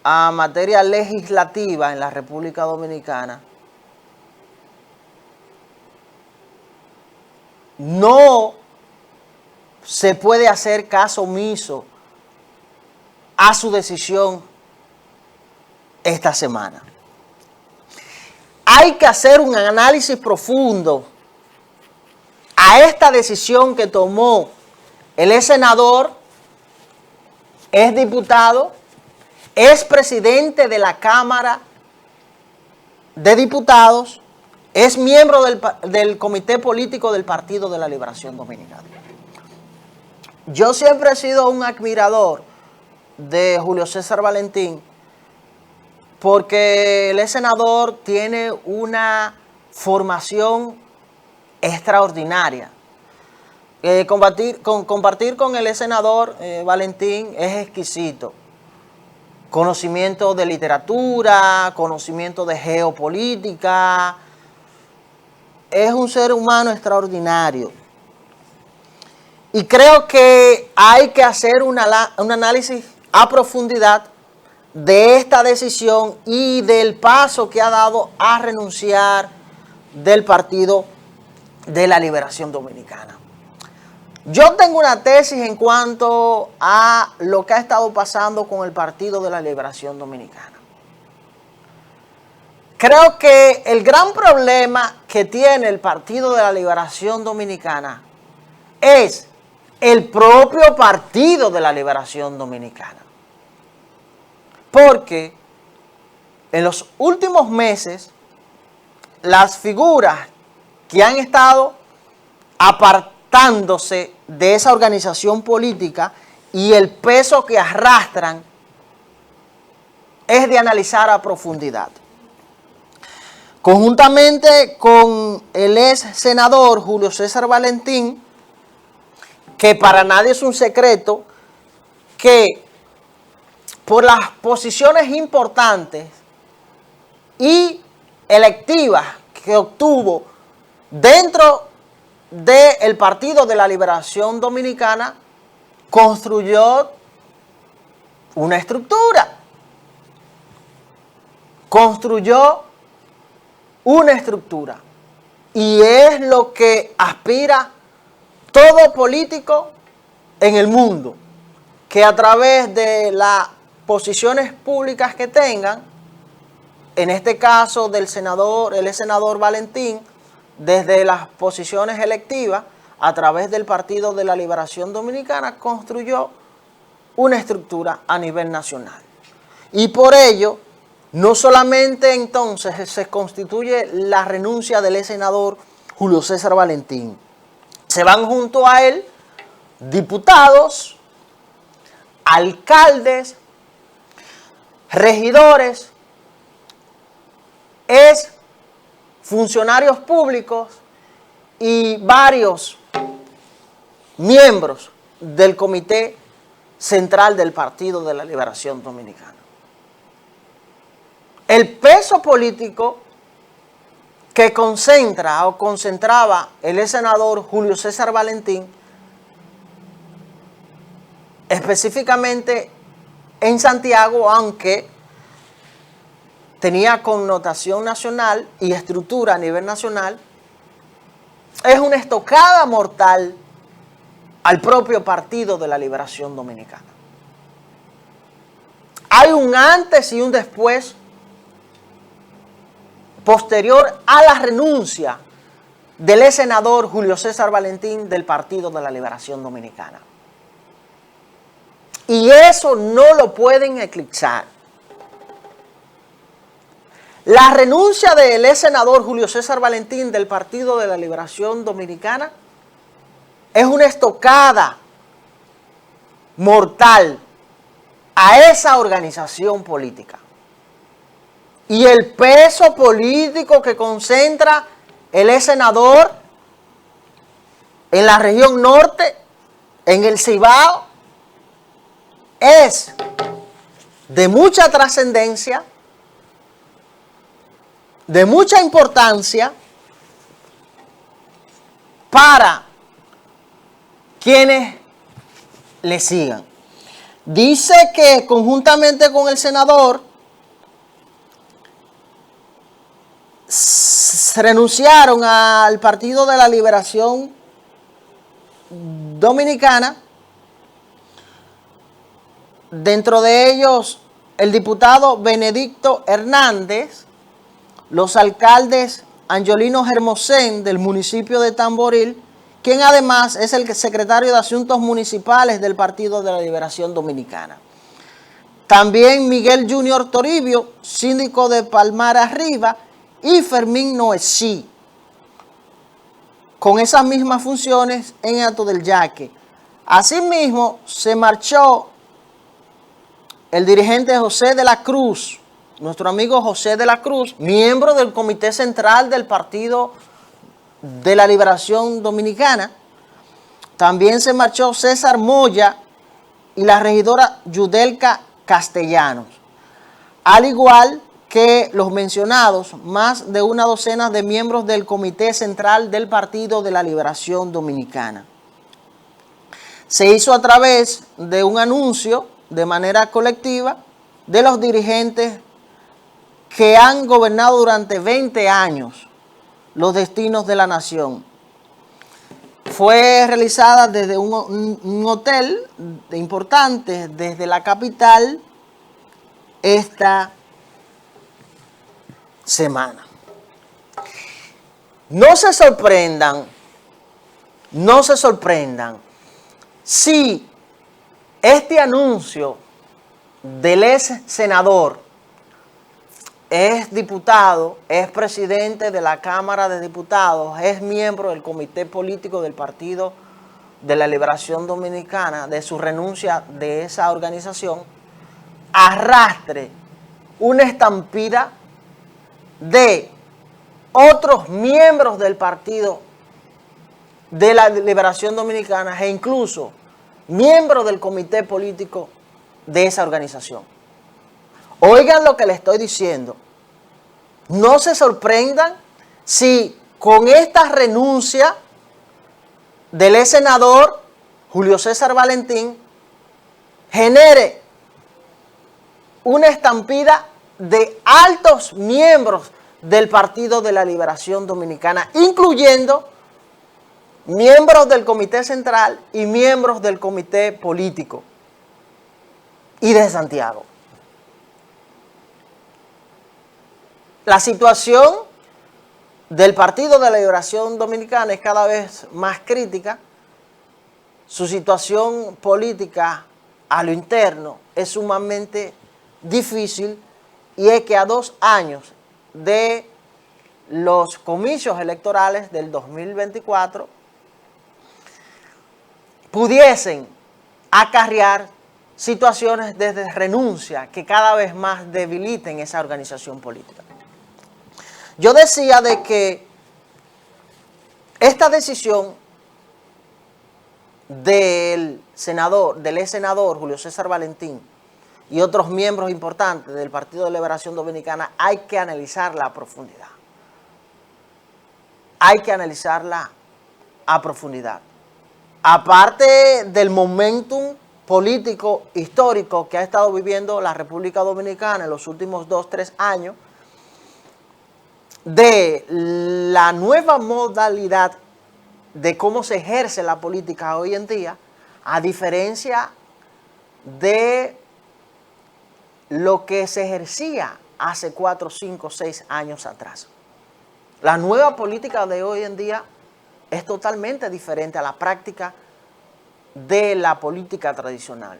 Speaker 1: a materia legislativa en la República Dominicana, no se puede hacer caso omiso a su decisión esta semana. Hay que hacer un análisis profundo a esta decisión que tomó el ex senador, es diputado, es presidente de la Cámara de Diputados, es miembro del Comité Político del Partido de la Liberación Dominicana. Yo siempre he sido un admirador de Julio César Valentín porque el ex senador tiene una formación extraordinaria. Compartir con el ex senador Valentín es exquisito. Conocimiento de literatura, conocimiento de geopolítica. Es un ser humano extraordinario. Y creo que hay que hacer un análisis a profundidad de esta decisión y del paso que ha dado a renunciar del Partido de la Liberación Dominicana. Yo tengo una tesis en cuanto a lo que ha estado pasando con el Partido de la Liberación Dominicana. Creo que el gran problema que tiene el Partido de la Liberación Dominicana es el propio Partido de la Liberación Dominicana. Porque en los últimos meses, las figuras que han estado apartándose de esa organización política y el peso que arrastran es de analizar a profundidad. Conjuntamente con el ex senador Julio César Valentín, que para nadie es un secreto que por las posiciones importantes y electivas que obtuvo dentro del Partido de la Liberación Dominicana, construyó una estructura. Y es lo que aspira todo político en el mundo, que a través de las posiciones públicas que tengan, en este caso del senador, el ex senador Valentín, desde las posiciones electivas, a través del Partido de la Liberación Dominicana, construyó una estructura a nivel nacional. Y por ello, no solamente entonces se constituye la renuncia del ex senador Julio César Valentín, se van junto a él diputados, alcaldes, regidores, funcionarios públicos y varios miembros del Comité Central del Partido de la Liberación Dominicana. El peso político que concentraba el ex senador Julio César Valentín, específicamente en Santiago, aunque tenía connotación nacional y estructura a nivel nacional, es una estocada mortal al propio Partido de la Liberación Dominicana. Hay un antes y un después posterior a la renuncia del ex senador Julio César Valentín del Partido de la Liberación Dominicana. Y eso no lo pueden eclipsar. La renuncia del ex senador Julio César Valentín del Partido de la Liberación Dominicana es una estocada mortal a esa organización política. Y el peso político que concentra el ex senador en la región norte, en el Cibao, es de mucha trascendencia, de mucha importancia para quienes le sigan. Dice que conjuntamente con el senador renunciaron al Partido de la Liberación Dominicana, dentro de ellos el diputado Benedicto Hernández, los alcaldes Angelino Hermosén del municipio de Tamboril, quien además es el secretario de Asuntos Municipales del Partido de la Liberación Dominicana. También Miguel Junior Toribio, síndico de Palmar Arriba, y Fermín Noesí, con esas mismas funciones en Hato del Yaque. Asimismo, se marchó el dirigente José de la Cruz, nuestro amigo José de la Cruz, miembro del Comité Central del Partido de la Liberación Dominicana. También se marchó César Moya y la regidora Yudelka Castellanos, al igual que los mencionados, más de una docena de miembros del Comité Central del Partido de la Liberación Dominicana. Se hizo a través de un anuncio de manera colectiva de los dirigentes que han gobernado durante 20 años los destinos de la nación. Fue realizada desde un hotel importante desde la capital esta semana. No se sorprendan si este anuncio del ex senador, es diputado, es presidente de la Cámara de Diputados, es miembro del comité político del Partido de la Liberación Dominicana, de su renuncia de esa organización, arrastre una estampida de otros miembros del Partido de la Liberación Dominicana e incluso miembros del comité político de esa organización. Oigan lo que le estoy diciendo. No se sorprendan si con esta renuncia del ex senador Julio César Valentín genere una estampida de altos miembros del Partido de la Liberación Dominicana, incluyendo miembros del Comité Central y miembros del Comité Político y de Santiago. La situación del Partido de la Liberación Dominicana es cada vez más crítica. Su situación política a lo interno es sumamente difícil y es que a 2 años de los comicios electorales del 2024 pudiesen acarrear situaciones de renuncia que cada vez más debiliten esa organización política. Yo decía de que esta decisión del ex senador Julio César Valentín y otros miembros importantes del Partido de Liberación Dominicana hay que analizarla a profundidad. Hay que analizarla a profundidad. Aparte del momentum político histórico que ha estado viviendo la República Dominicana en los últimos 2-3 años, de la nueva modalidad de cómo se ejerce la política hoy en día, a diferencia de lo que se ejercía hace 4, 5, 6 años atrás. La nueva política de hoy en día es totalmente diferente a la práctica de la política tradicional.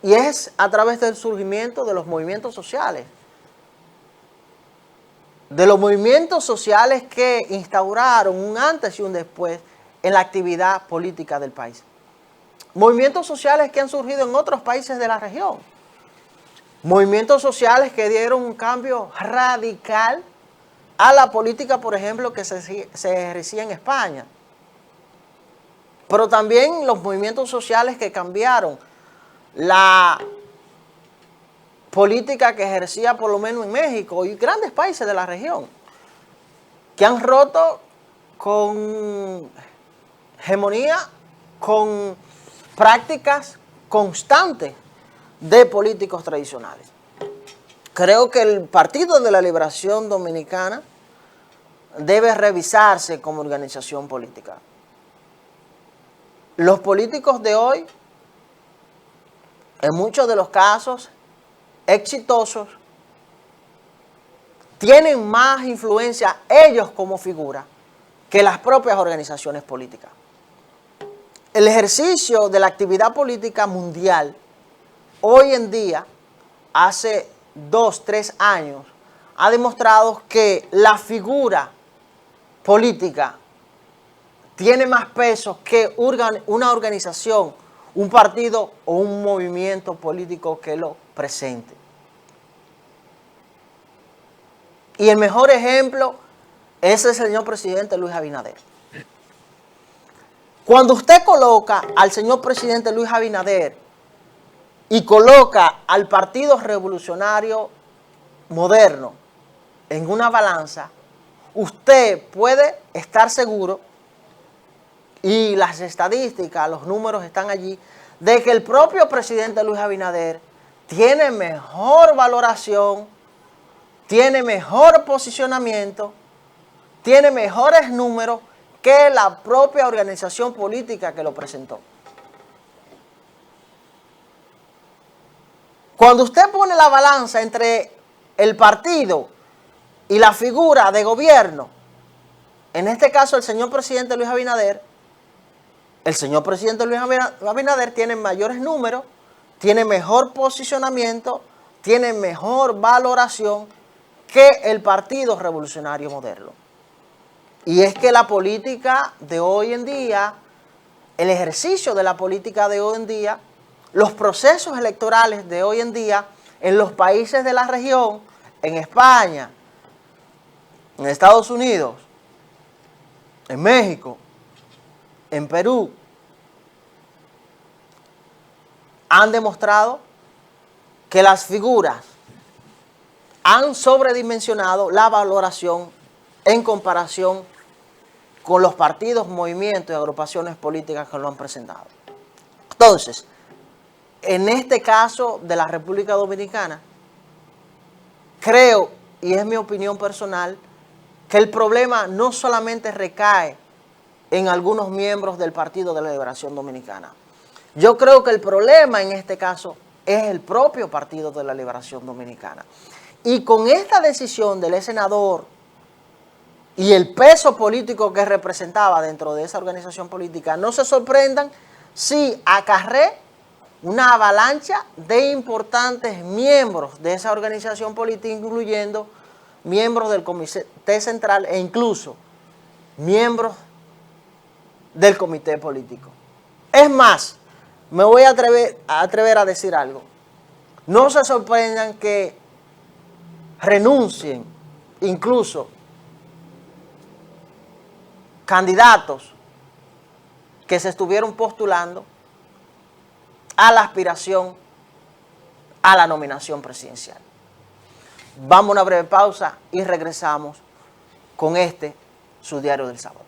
Speaker 1: Y es a través del surgimiento de los movimientos sociales. De los movimientos sociales que instauraron un antes y un después en la actividad política del país. Movimientos sociales que han surgido en otros países de la región. Movimientos sociales que dieron un cambio radical a la política, por ejemplo, que se ejercía en España. Pero también los movimientos sociales que cambiaron la política que ejercía por lo menos en México y grandes países de la región, que han roto con hegemonía, con prácticas constantes de políticos tradicionales. Creo que el Partido de la Liberación Dominicana debe revisarse como organización política. los políticos de hoy, en muchos de los casos exitosos, tienen más influencia ellos como figura que las propias organizaciones políticas. El ejercicio de la actividad política mundial hoy en día, hace 2, 3 años, ha demostrado que la figura política tiene más peso que una organización, un partido o un movimiento político que lo presente. Y el mejor ejemplo es el señor presidente Luis Abinader. Cuando usted coloca al señor presidente Luis Abinader y coloca al Partido Revolucionario Moderno en una balanza, usted puede estar seguro, y las estadísticas, los números están allí, de que el propio presidente Luis Abinader tiene mejor valoración, tiene mejor posicionamiento, tiene mejores números que la propia organización política que lo presentó. Cuando usted pone la balanza entre el partido y la figura de gobierno, en este caso el señor presidente Luis Abinader, el señor presidente Luis Abinader tiene mayores números, tiene mejor posicionamiento, tiene mejor valoración que el Partido Revolucionario Moderno. Y es que la política de hoy en día, el ejercicio de la política de hoy en día, los procesos electorales de hoy en día en los países de la región, en España, en Estados Unidos, en México, en Perú, han demostrado que las figuras han sobredimensionado la valoración en comparación con los partidos, movimientos y agrupaciones políticas que lo han presentado. Entonces, en este caso de la República Dominicana, creo, y es mi opinión personal, que el problema no solamente recae en algunos miembros del Partido de la Liberación Dominicana. Yo creo que el problema en este caso es el propio Partido de la Liberación Dominicana. Y con esta decisión del senador y el peso político que representaba dentro de esa organización política, no se sorprendan si acarré una avalancha de importantes miembros de esa organización política, incluyendo miembros del Comité Central e incluso miembros del Comité Político. Es más, me voy a atrever a decir algo. No se sorprendan que renuncien incluso candidatos que se estuvieron postulando a la aspiración a la nominación presidencial. Vamos a una breve pausa y regresamos con su diario del sábado.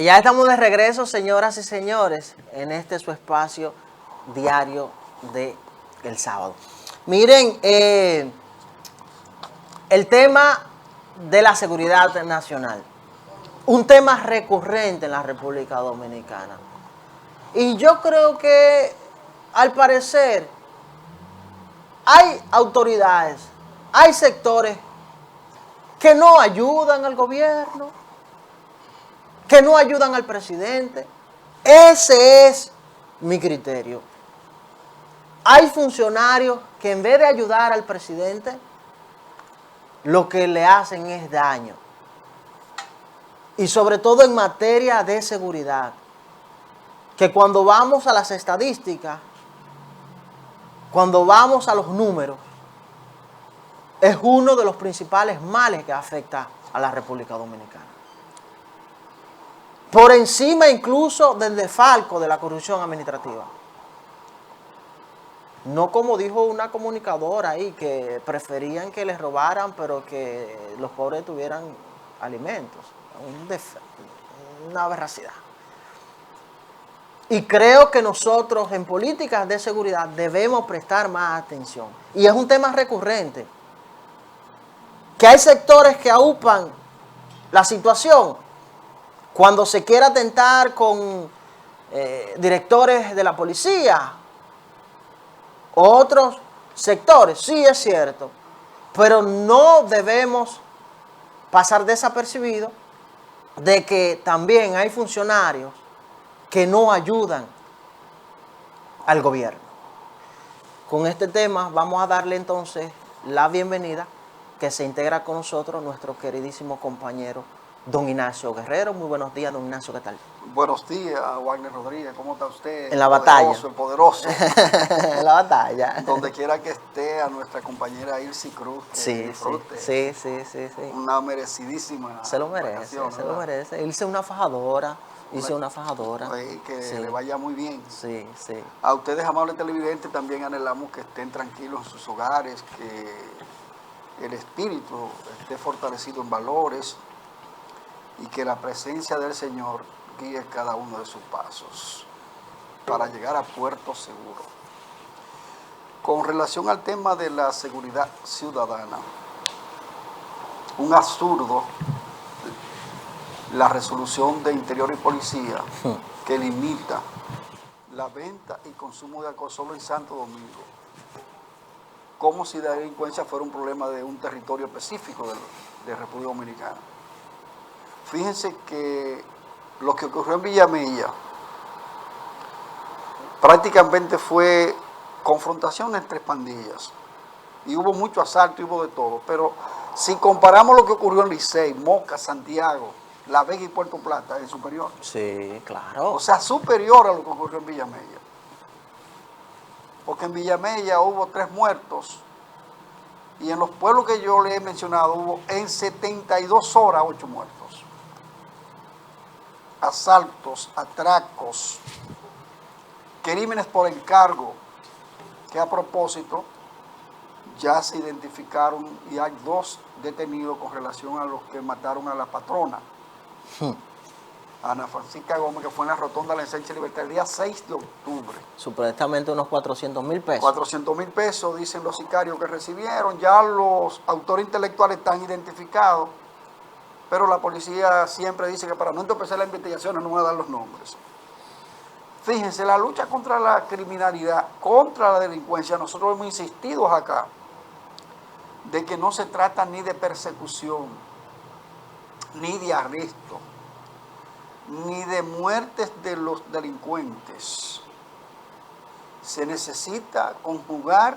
Speaker 1: Ya estamos de regreso, señoras y señores, en este su espacio diario de el sábado. Miren, el tema de la seguridad nacional, un tema recurrente en la República Dominicana. Y yo creo que, al parecer, hay autoridades, hay sectores que no ayudan al gobierno, que no ayudan al presidente. Ese es mi criterio. Hay funcionarios que en vez de ayudar al presidente, lo que le hacen es daño. Y sobre todo en materia de seguridad, que cuando vamos a las estadísticas, cuando vamos a los números, es uno de los principales males que afecta a la República Dominicana. Por encima incluso del desfalco de la corrupción administrativa. No como dijo una comunicadora ahí, que preferían que les robaran, pero que los pobres tuvieran alimentos. Una aberracidad. Y creo que nosotros en políticas de seguridad debemos prestar más atención. Y es un tema recurrente. Que hay sectores que aupan la situación cuando se quiere atentar con directores de la policía, otros sectores, sí es cierto, pero no debemos pasar desapercibido de que también hay funcionarios que no ayudan al gobierno. Con este tema vamos a darle entonces la bienvenida, que se integra con nosotros nuestro queridísimo compañero don Ignacio Guerrero. Muy buenos días, don Ignacio, ¿qué tal?
Speaker 4: Buenos días, Wagner Rodríguez, ¿cómo está usted?
Speaker 1: En la batalla.
Speaker 4: El poderoso.
Speaker 1: En la batalla.
Speaker 4: Donde quiera que esté, a nuestra compañera Ilse Cruz, que
Speaker 1: Sí,
Speaker 4: disfrute.
Speaker 1: sí.
Speaker 4: Una merecidísima
Speaker 1: Se lo merece,
Speaker 4: vacación,
Speaker 1: se lo
Speaker 4: ¿verdad?
Speaker 1: merece. Irse una fajadora, una fajadora.
Speaker 4: Que
Speaker 1: Sí.
Speaker 4: le vaya muy bien.
Speaker 1: Sí.
Speaker 4: A ustedes, amables televidentes, también anhelamos que estén tranquilos en sus hogares, que el espíritu esté fortalecido en valores y que la presencia del Señor guíe cada uno de sus pasos para llegar a puerto seguro. Con relación al tema de la seguridad ciudadana, un absurdo la resolución de Interior y Policía que limita la venta y consumo de alcohol solo en Santo Domingo, como si la delincuencia fuera un problema de un territorio específico de República Dominicana. Fíjense que lo que ocurrió en Villamella prácticamente fue confrontación entre pandillas y hubo mucho asalto y hubo de todo, pero si comparamos lo que ocurrió en Licey, Moca, Santiago, La Vega y Puerto Plata, es superior.
Speaker 1: Sí, claro.
Speaker 4: O sea, superior a lo que ocurrió en Villamella. Porque en Villamella hubo 3 muertos y en los pueblos que yo le he mencionado hubo en 72 horas 8 muertos. Asaltos, atracos, crímenes por encargo, que a propósito ya se identificaron y hay 2 detenidos con relación a los que mataron a la patrona, Ana Francisca Gómez, que fue en la rotonda de la Ensanche Libertad el día 6 de octubre.
Speaker 1: Supuestamente unos 400,000 pesos.
Speaker 4: 400,000 pesos, dicen los sicarios que recibieron. Ya los autores intelectuales están identificados, pero la policía siempre dice que para no entorpecer las investigaciones no va a dar los nombres. Fíjense, la lucha contra la criminalidad, contra la delincuencia, nosotros hemos insistido acá de que no se trata ni de persecución, ni de arresto, ni de muertes de los delincuentes. Se necesita conjugar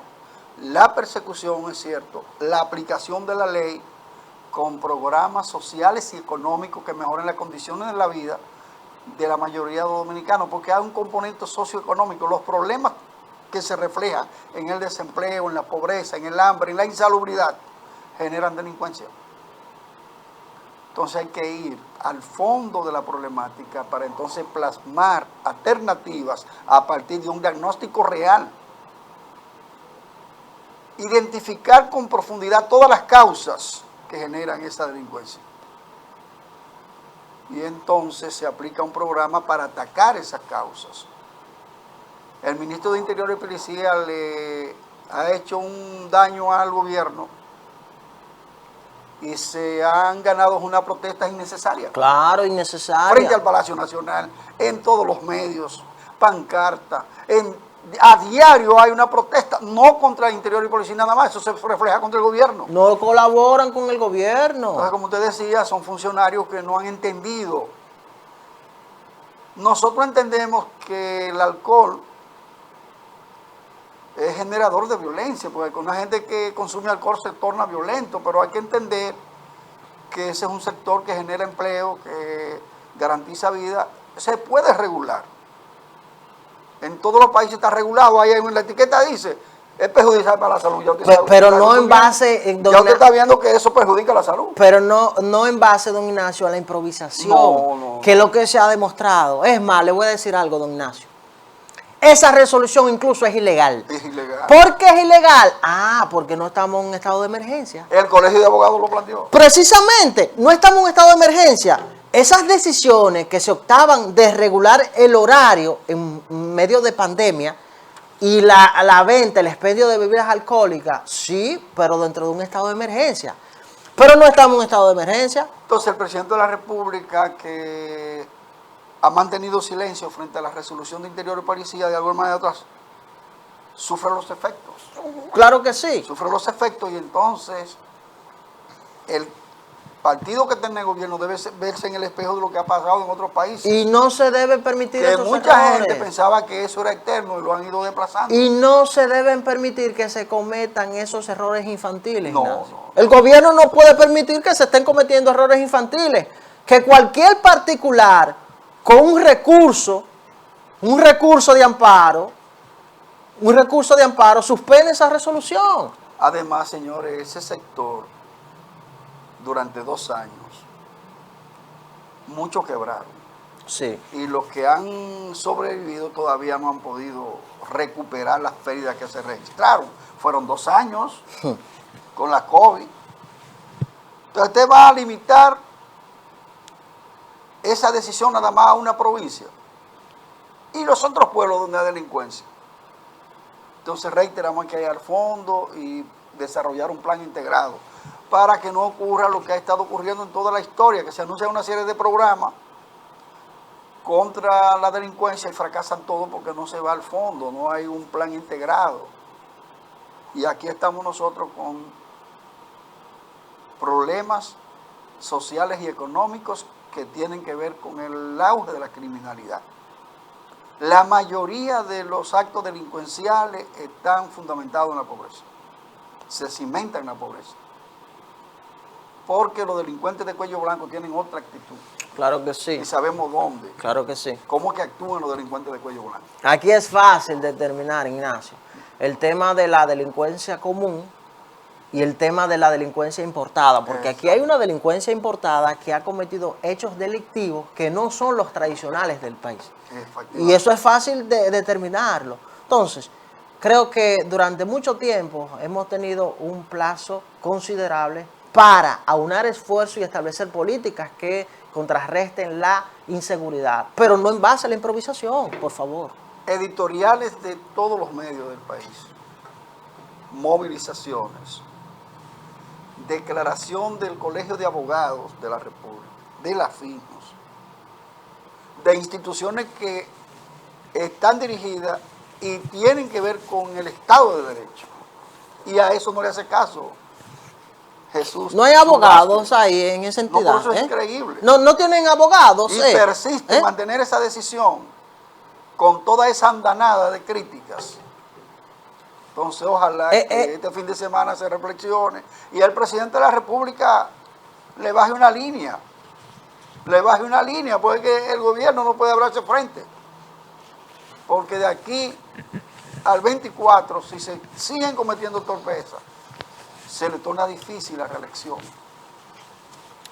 Speaker 4: la persecución, es cierto, la aplicación de la ley con programas sociales y económicos que mejoren las condiciones de la vida de la mayoría de los dominicanos, porque hay un componente socioeconómico. Los problemas que se reflejan en el desempleo, en la pobreza, en el hambre, en la insalubridad, generan delincuencia. Entonces hay que ir al fondo de la problemática para entonces plasmar alternativas a partir de un diagnóstico real. Identificar con profundidad todas las causas que generan esa delincuencia. y entonces se aplica un programa para atacar esas causas. El ministro de Interior y Policía le ha hecho un daño al gobierno y se han ganado una protesta innecesaria.
Speaker 1: Claro, innecesaria.
Speaker 4: Frente al Palacio Nacional, en todos los medios, pancarta, a diario hay una protesta, no contra el Interior y Policía nada más, eso se refleja contra el gobierno.
Speaker 1: No colaboran con el gobierno.
Speaker 4: Entonces, como usted decía, son funcionarios que no han entendido. Nosotros entendemos que el alcohol es generador de violencia, porque con la gente que consume alcohol se torna violento, pero hay que entender que ese es un sector que genera empleo, que garantiza vida, se puede regular. En todos los países está regulado, ahí en la etiqueta dice, es perjudicial para la salud. Ya usted sabe,
Speaker 1: pero no en base...
Speaker 4: ya usted está viendo que eso perjudica la salud.
Speaker 1: Pero no en base, don Ignacio, a la improvisación,
Speaker 4: No.
Speaker 1: que es lo que se ha demostrado. Es más, le voy a decir algo, don Ignacio. Esa resolución incluso es ilegal.
Speaker 4: Es ilegal.
Speaker 1: ¿Por qué es ilegal? Porque no estamos en un estado de emergencia.
Speaker 4: El Colegio de Abogados lo planteó.
Speaker 1: Precisamente, no estamos en un estado de emergencia. Esas decisiones que se optaban de regular el horario en medio de pandemia y la venta, el expendio de bebidas alcohólicas, sí, pero dentro de un estado de emergencia. Pero no estamos en un estado de emergencia.
Speaker 4: Entonces el presidente de la República, que ha mantenido silencio frente a la resolución de Interior y Policía, de alguna manera u otra, sufre los efectos.
Speaker 1: Claro que sí.
Speaker 4: Sufre los efectos y entonces el partido que está en el gobierno debe verse en el espejo de lo que ha pasado en otros países.
Speaker 1: Y no se debe permitir
Speaker 4: Que
Speaker 1: esos
Speaker 4: mucha
Speaker 1: errores.
Speaker 4: gente pensaba que eso era eterno y lo han ido desplazando.
Speaker 1: Y no se deben permitir que se cometan esos errores infantiles.
Speaker 4: No,
Speaker 1: Ignacio.
Speaker 4: no.
Speaker 1: El gobierno no puede permitir que se estén cometiendo errores infantiles. Que cualquier particular con un recurso de amparo, suspende esa resolución.
Speaker 4: Además, señores, ese sector, durante 2 años, muchos quebraron.
Speaker 1: Sí.
Speaker 4: Y los que han sobrevivido todavía no han podido recuperar las pérdidas que se registraron. Fueron 2 años con la COVID. Entonces usted va a limitar esa decisión nada más a una provincia y los otros pueblos donde hay delincuencia. Entonces reiteramos que hay al fondo y desarrollar un plan integrado para que no ocurra lo que ha estado ocurriendo en toda la historia, que se anuncia una serie de programas contra la delincuencia y fracasan todos porque no se va al fondo, no hay un plan integrado. Y aquí estamos nosotros con problemas sociales y económicos que tienen que ver con el auge de la criminalidad. La mayoría de los actos delincuenciales están fundamentados en la pobreza, se cimentan en la pobreza, porque los delincuentes de cuello blanco tienen otra actitud.
Speaker 1: Claro que sí.
Speaker 4: Y sabemos dónde.
Speaker 1: Claro que sí.
Speaker 4: ¿Cómo que actúan los delincuentes de cuello blanco?
Speaker 1: Aquí es fácil determinar, Ignacio, el tema de la delincuencia común y el tema de la delincuencia importada, porque aquí hay una delincuencia importada que ha cometido hechos delictivos que no son los tradicionales del país. Y eso es fácil de determinarlo. Entonces, creo que durante mucho tiempo hemos tenido un plazo considerable para aunar esfuerzos y establecer políticas que contrarresten la inseguridad, pero no en base a la improvisación, por favor.
Speaker 4: Editoriales de todos los medios del país, movilizaciones, declaración del Colegio de Abogados de la República, de la FINOS, de instituciones que están dirigidas y tienen que ver con el Estado de Derecho. Y a eso no le hace caso Jesús.
Speaker 1: No hay abogados ahí en esa entidad.
Speaker 4: No, por eso es increíble.
Speaker 1: No tienen abogados.
Speaker 4: Y persiste en mantener esa decisión con toda esa andanada de críticas. Entonces, ojalá que este fin de semana se reflexione y el presidente de la República le baje una línea. Porque el gobierno no puede hablarse frente. Porque de aquí al 24, si se siguen cometiendo torpezas, se le torna difícil la reelección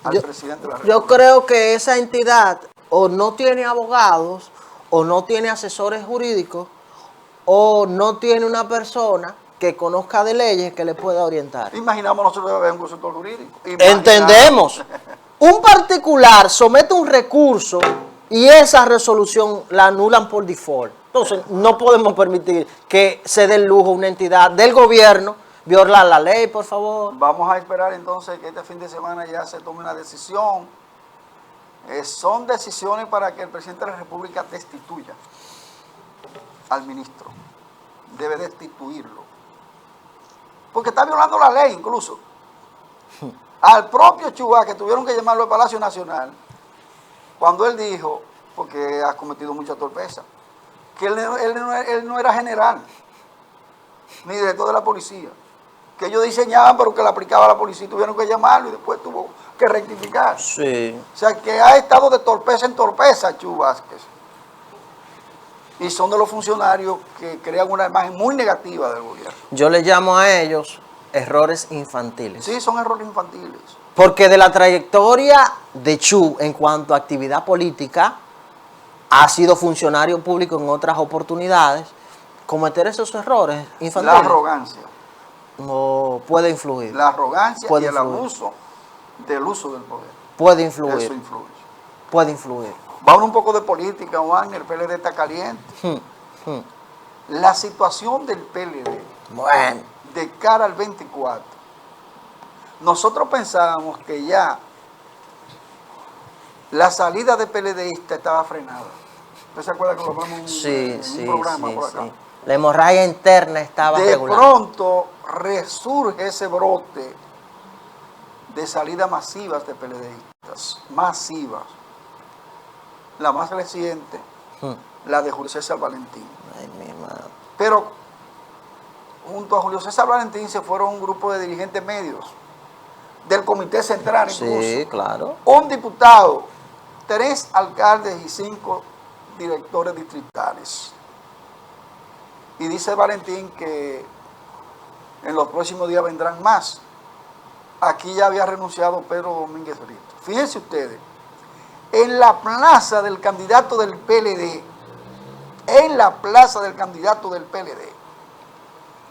Speaker 4: al presidente de la República.
Speaker 1: Yo creo que esa entidad o no tiene abogados, o no tiene asesores jurídicos, o no tiene una persona que conozca de leyes que le pueda orientar.
Speaker 4: Imaginamos nosotros debemos un consultor jurídico.
Speaker 1: Entendemos. un particular somete un recurso y esa resolución la anulan por default. Entonces, no podemos permitir que se dé el lujo a una entidad del gobierno violar la ley, por favor.
Speaker 4: Vamos a esperar entonces que este fin de semana ya se tome una decisión. Son decisiones para que el presidente de la República destituya al ministro. Debe destituirlo. Porque está violando la ley incluso. Al propio Chubá, que tuvieron que llamarlo al Palacio Nacional, cuando él dijo, porque ha cometido mucha torpeza, que él no era general, ni director de la policía, que ellos diseñaban pero que le aplicaba a la policía, tuvieron que llamarlo y después tuvo que rectificar.
Speaker 1: Sí.
Speaker 4: O sea que ha estado de torpeza en torpeza Chu Vázquez. Y son de los funcionarios que crean una imagen muy negativa del gobierno.
Speaker 1: Yo le llamo a ellos errores infantiles.
Speaker 4: Sí, son errores infantiles.
Speaker 1: Porque de la trayectoria de Chu en cuanto a actividad política, ha sido funcionario público en otras oportunidades, cometer esos errores infantiles.
Speaker 4: La arrogancia.
Speaker 1: No puede influir.
Speaker 4: La arrogancia
Speaker 1: Puede
Speaker 4: y el
Speaker 1: influir.
Speaker 4: abuso del uso del poder.
Speaker 1: Puede influir.
Speaker 4: Eso influye.
Speaker 1: Puede influir.
Speaker 4: Vamos un poco de política, Juan, el PLD está caliente. La situación del PLD
Speaker 1: Bueno.
Speaker 4: de cara al 24. Nosotros pensábamos que ya la salida de PLDista estaba frenada. ¿Usted se acuerda que lo hablamos en un programa por acá?
Speaker 1: Sí. La hemorragia interna estaba
Speaker 4: De
Speaker 1: regular.
Speaker 4: pronto resurge ese brote de salidas masivas de PLDistas, masivas. La más reciente, la de Julio César Valentín.
Speaker 1: Ay, mi madre.
Speaker 4: Pero junto a Julio César Valentín se fueron un grupo de dirigentes medios, del Comité Central incluso.
Speaker 1: Sí, claro.
Speaker 4: Un diputado, 3 alcaldes y 5 directores distritales. Y dice Valentín que en los próximos días vendrán más. Aquí ya había renunciado Pedro Domínguez Brito. Fíjense ustedes, en la plaza del candidato del PLD,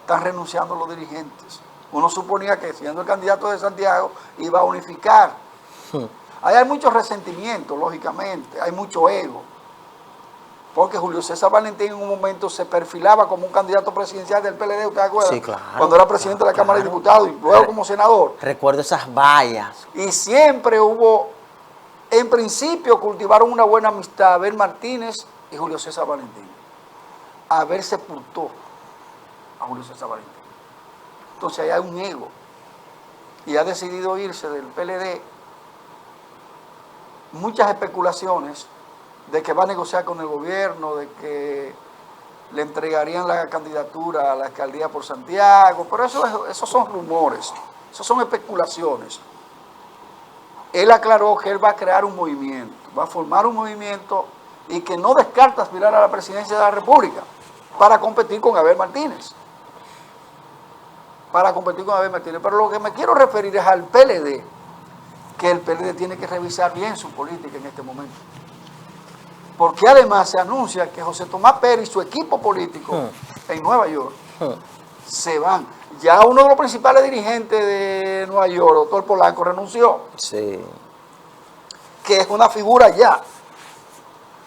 Speaker 4: están renunciando los dirigentes. Uno suponía que siendo el candidato de Santiago iba a unificar. Ahí hay mucho resentimiento, lógicamente, hay mucho ego. Porque Julio César Valentín en un momento se perfilaba como un candidato presidencial del PLD, ¿usted acuerda?
Speaker 1: Sí, claro.
Speaker 4: Cuando era presidente de la Cámara de Diputados y luego como senador.
Speaker 1: Recuerdo esas vallas.
Speaker 4: Y siempre hubo, en principio, cultivaron una buena amistad, Abel Martínez y Julio César Valentín. Abel sepultó a Julio César Valentín. Entonces ahí hay un ego. Y ha decidido irse del PLD. Muchas especulaciones de que va a negociar con el gobierno, de que le entregarían la candidatura a la alcaldía por Santiago, pero esos son rumores, esos son especulaciones. Él aclaró que él va a crear un movimiento, va a formar un movimiento y que no descarta aspirar a la presidencia de la República para competir con Abel Martínez. Pero lo que me quiero referir es al PLD, que el PLD tiene que revisar bien su política en este momento. Porque además se anuncia que José Tomás Pérez y su equipo político en Nueva York se van. Ya uno de los principales dirigentes de Nueva York, doctor Polanco, renunció.
Speaker 1: Sí.
Speaker 4: Que es una figura ya.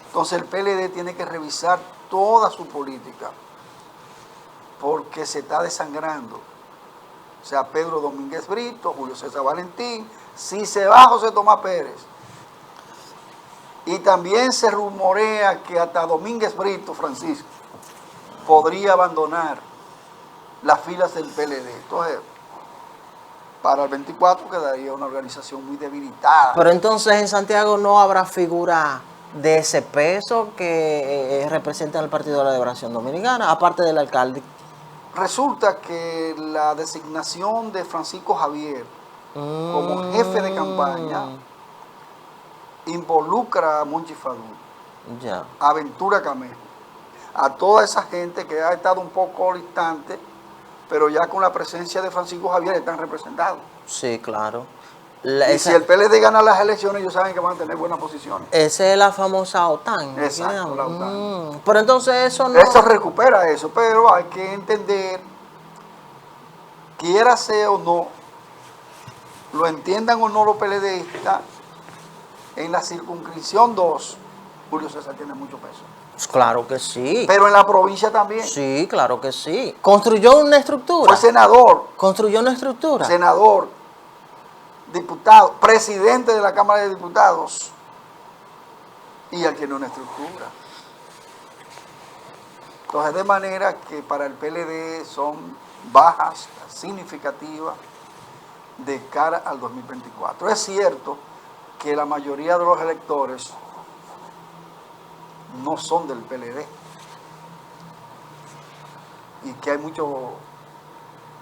Speaker 4: Entonces el PLD tiene que revisar toda su política. Porque se está desangrando. O sea, Pedro Domínguez Brito, Julio César Valentín, si se va José Tomás Pérez. Y también se rumorea que hasta Domínguez Brito, Francisco, podría abandonar las filas del PLD. Entonces, para el 24 quedaría una organización muy debilitada.
Speaker 1: Pero entonces en Santiago no habrá figura de ese peso que representa el Partido de la Liberación Dominicana, aparte del alcalde.
Speaker 4: Resulta que la designación de Francisco Javier como jefe de campaña involucra a Monchi Fadul,
Speaker 1: Ya.
Speaker 4: a Ventura Camejo, a toda esa gente que ha estado un poco distante, pero ya con la presencia de Francisco Javier están representados.
Speaker 1: Sí, claro.
Speaker 4: Y si el PLD gana las elecciones, ellos saben que van a tener buenas posiciones.
Speaker 1: Esa es la famosa OTAN.
Speaker 4: Exacto, la OTAN.
Speaker 1: Pero entonces eso no...
Speaker 4: Eso recupera eso, pero hay que entender, quiera sea o no, lo entiendan o no los PLDistas, en la circunscripción 2, Julio César tiene mucho peso.
Speaker 1: Pues claro que sí.
Speaker 4: Pero en la provincia también.
Speaker 1: Sí, claro que sí. Construyó una estructura.
Speaker 4: Fue senador,
Speaker 1: Construyó una estructura.
Speaker 4: senador, diputado, presidente de la Cámara de Diputados. Y él tiene una estructura. Entonces, de manera que para el PLD son bajas significativas de cara al 2024. Es cierto que la mayoría de los electores no son del PLD y que hay muchos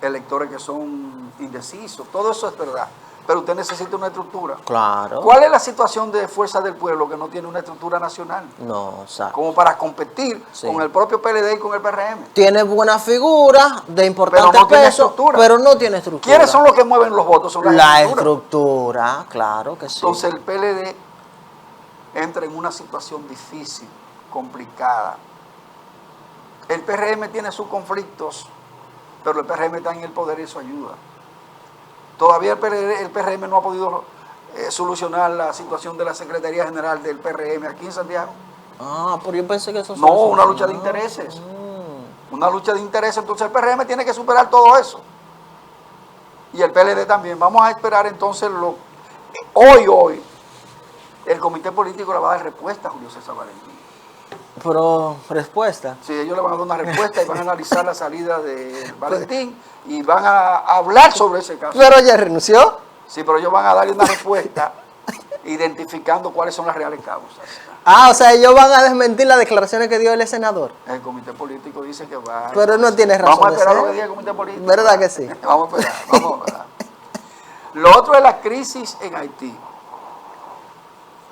Speaker 4: electores que son indecisos. Todo eso es verdad, pero usted necesita una estructura.
Speaker 1: Claro.
Speaker 4: ¿Cuál es la situación de Fuerza del Pueblo que no tiene una estructura nacional?
Speaker 1: No, o sea,
Speaker 4: Como para competir
Speaker 1: Sí.
Speaker 4: con el propio PLD y con el PRM.
Speaker 1: tiene buena figura, de importante
Speaker 4: Pero no tiene
Speaker 1: peso,
Speaker 4: estructura.
Speaker 1: pero no tiene estructura.
Speaker 4: ¿Quiénes son los que mueven los votos? Son las
Speaker 1: La
Speaker 4: estructuras.
Speaker 1: estructura, claro que sí.
Speaker 4: Entonces el PLD entra en una situación difícil, complicada. El PRM tiene sus conflictos, pero el PRM está en el poder y eso ayuda. Todavía el PRM no ha podido solucionar la situación de la Secretaría General del PRM aquí en Santiago.
Speaker 1: Ah, pero yo pensé que eso
Speaker 4: No,
Speaker 1: solo-
Speaker 4: una lucha de intereses. Una lucha de intereses. Entonces el PRM tiene que superar todo eso. Y el PLD también. Vamos a esperar entonces hoy, el comité político le va a dar respuesta a Julio César Valentín.
Speaker 1: Pero, respuesta.
Speaker 4: Sí, ellos le van a dar una respuesta y van a analizar la salida de Valentín y van a hablar sobre ese caso.
Speaker 1: Pero ya renunció.
Speaker 4: Sí, pero ellos van a darle una respuesta identificando cuáles son las reales causas.
Speaker 1: Ah, o sea, ellos van a desmentir las declaraciones que dio el senador.
Speaker 4: El comité político dice que va.
Speaker 1: Pero no tiene razón
Speaker 4: Vamos a
Speaker 1: de
Speaker 4: esperar
Speaker 1: ser.
Speaker 4: lo que diga el comité político.
Speaker 1: ¿Verdad que sí?
Speaker 4: Vamos a esperar, vamos a esperar. Lo otro es la crisis en Haití.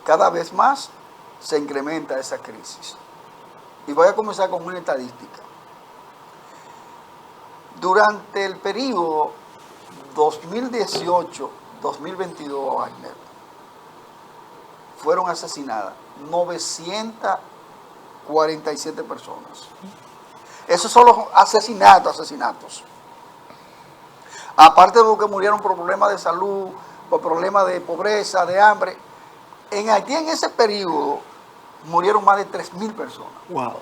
Speaker 4: Cada vez más se incrementa esa crisis. Y voy a comenzar con una estadística. Durante el periodo 2018-2022, Wagner, fueron asesinadas 947 personas. Esos son los asesinatos. Aparte de los que murieron por problemas de salud, por problemas de pobreza, de hambre, en Haití en ese periodo murieron más de 3.000 personas.
Speaker 1: Wow.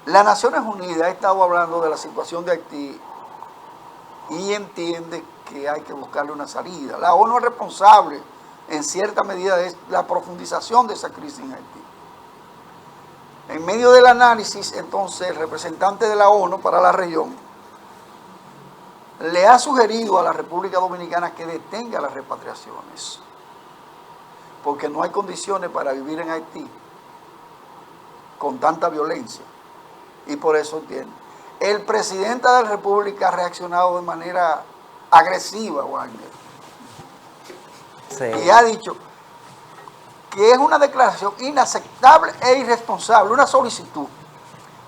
Speaker 4: Las Naciones Unidas ha estado hablando de la situación de Haití y entiende que hay que buscarle una salida. La ONU es responsable en cierta medida de la profundización de esa crisis en Haití. En medio del análisis, entonces, el representante de la ONU para la región le ha sugerido a la República Dominicana que detenga las repatriaciones, porque no hay condiciones para vivir en Haití con tanta violencia. Y por eso entiende. El presidente de la República ha reaccionado de manera agresiva, Wagner,
Speaker 1: Sí.
Speaker 4: y ha dicho que es una declaración inaceptable e irresponsable, una solicitud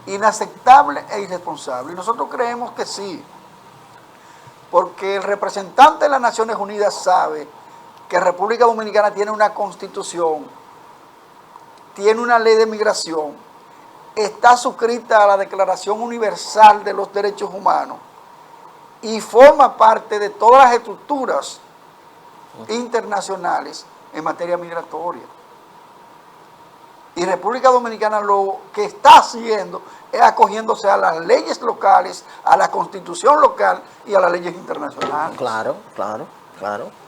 Speaker 4: inaceptable e irresponsable. Y nosotros creemos que sí, porque el representante de las Naciones Unidas sabe que República Dominicana tiene una constitución, tiene una ley de migración, está suscrita a la Declaración Universal de los Derechos Humanos y forma parte de todas las estructuras internacionales en materia migratoria. Y República Dominicana lo que está haciendo es acogiéndose a las leyes locales, a la constitución local y a las leyes internacionales.
Speaker 1: Claro.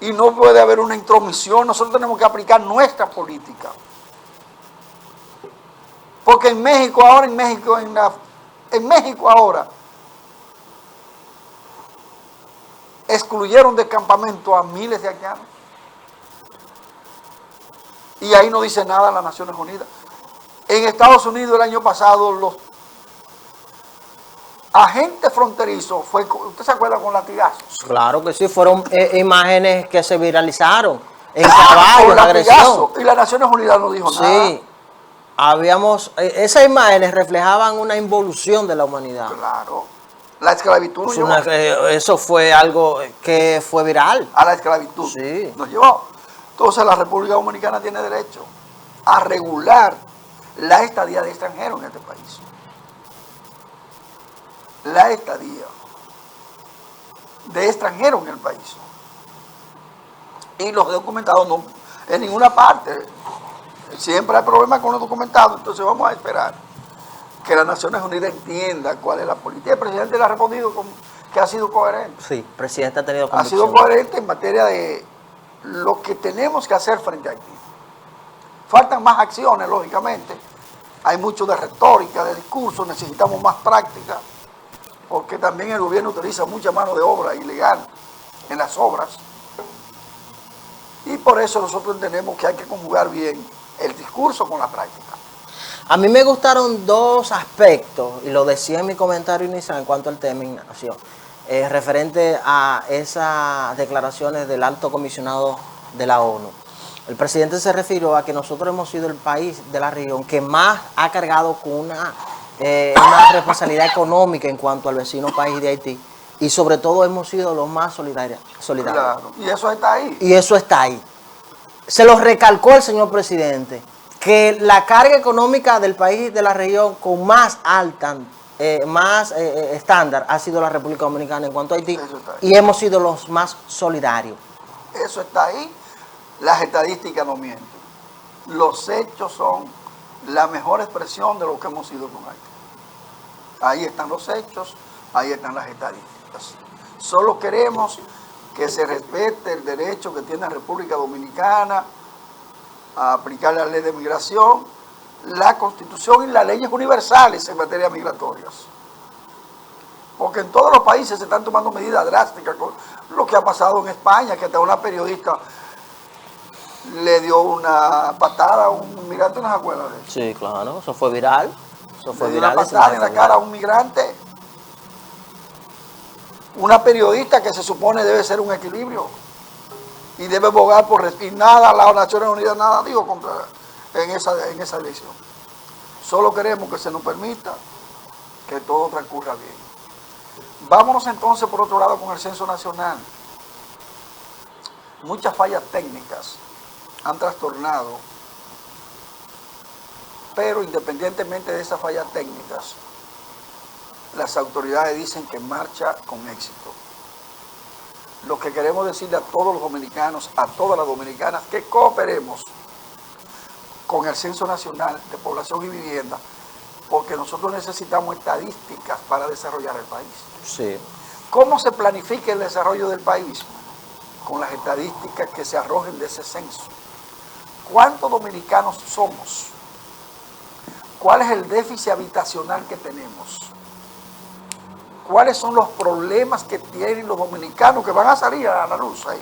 Speaker 4: Y no puede haber una intromisión, nosotros tenemos que aplicar nuestra política. Porque en México ahora, excluyeron de campamento a miles de haitianos. Y ahí no dice nada las Naciones Unidas. En Estados Unidos el año pasado los agentes fronterizos, ¿usted se acuerda con latigazos?
Speaker 1: Claro que sí, fueron imágenes que se viralizaron en caballo,
Speaker 4: Con
Speaker 1: la agresión.
Speaker 4: latigazos. Y las Naciones Unidas no dijo nada.
Speaker 1: Sí, esas imágenes reflejaban una involución de la humanidad.
Speaker 4: Claro. La esclavitud nos llevó.
Speaker 1: Eso fue algo que fue viral.
Speaker 4: A la esclavitud.
Speaker 1: Sí.
Speaker 4: Nos llevó. Entonces la República Dominicana tiene derecho a regular la estadía de extranjeros en este país. La estadía de extranjeros en el país. Y los documentados no. en ninguna parte. Siempre hay problemas con los documentados, entonces vamos a esperar que las Naciones Unidas entienda cuál es la política. El presidente le ha respondido que ha sido coherente.
Speaker 1: Sí, el presidente ha tenido
Speaker 4: Ha
Speaker 1: convicción.
Speaker 4: sido coherente en materia de lo que tenemos que hacer frente a Haití. Faltan más acciones, lógicamente. Hay mucho de retórica, de discurso, necesitamos más práctica, porque también el gobierno utiliza mucha mano de obra ilegal en las obras. Y por eso nosotros entendemos que hay que conjugar bien el discurso con la práctica.
Speaker 1: A mí me gustaron dos aspectos, y lo decía en mi comentario inicial en cuanto al tema, Ignacio, referente a esas declaraciones del alto comisionado de la ONU. El presidente se refirió a que nosotros hemos sido el país de la región que más ha cargado con una responsabilidad económica en cuanto al vecino país de Haití, y sobre todo hemos sido los más solidarios.
Speaker 4: Claro, y eso está ahí.
Speaker 1: Y eso está ahí. Se lo recalcó el señor presidente, que la carga económica del país de la región con más alta, más estándar ha sido la República Dominicana en cuanto a Haití, y hemos sido los más solidarios.
Speaker 4: Eso está ahí. Las estadísticas no mienten. Los hechos son la mejor expresión de lo que hemos sido con Haití. Ahí están los hechos, ahí están las estadísticas. Solo queremos que se respete el derecho que tiene la República Dominicana a aplicar la ley de migración, la Constitución y las leyes universales en materia migratorias. Porque en todos los países se están tomando medidas drásticas con lo que ha pasado en España, que hasta una periodista le dio una patada a un migrante, ¿no se acuerda de eso?
Speaker 1: Sí, claro, eso fue viral. Eso fue
Speaker 4: Le dio
Speaker 1: viral.
Speaker 4: una patada en la cara a un migrante. Una periodista que se supone debe ser un equilibrio y debe abogar por y nada, las Naciones Unidas nada dijo en esa elección. Solo queremos que se nos permita que todo transcurra bien. Vámonos entonces por otro lado con el censo nacional. Muchas fallas técnicas han trastornado, pero independientemente de esas fallas técnicas, las autoridades dicen que marcha con éxito. Lo que queremos decirle a todos los dominicanos, a todas las dominicanas, que cooperemos con el Censo Nacional de Población y Vivienda, porque nosotros necesitamos estadísticas para desarrollar el país.
Speaker 1: Sí.
Speaker 4: ¿Cómo se planifica el desarrollo del país? Con las estadísticas que se arrojen de ese censo. ¿Cuántos dominicanos somos? ¿Cuál es el déficit habitacional que tenemos? ¿Cuáles son los problemas que tienen los dominicanos que van a salir a la luz ahí?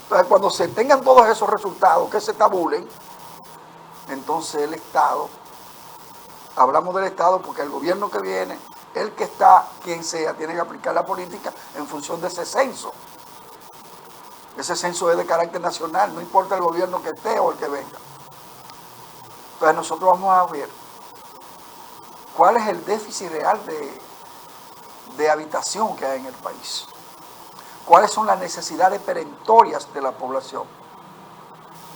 Speaker 4: Entonces, cuando se tengan todos esos resultados, que se tabulen, entonces el Estado, hablamos del Estado porque el gobierno que viene, el que está, quien sea, tiene que aplicar la política en función de ese censo. Ese censo es de carácter nacional, no importa el gobierno que esté o el que venga. Entonces nosotros vamos a ver cuál es el déficit real de habitación que hay en el país. Cuáles son las necesidades perentorias de la población.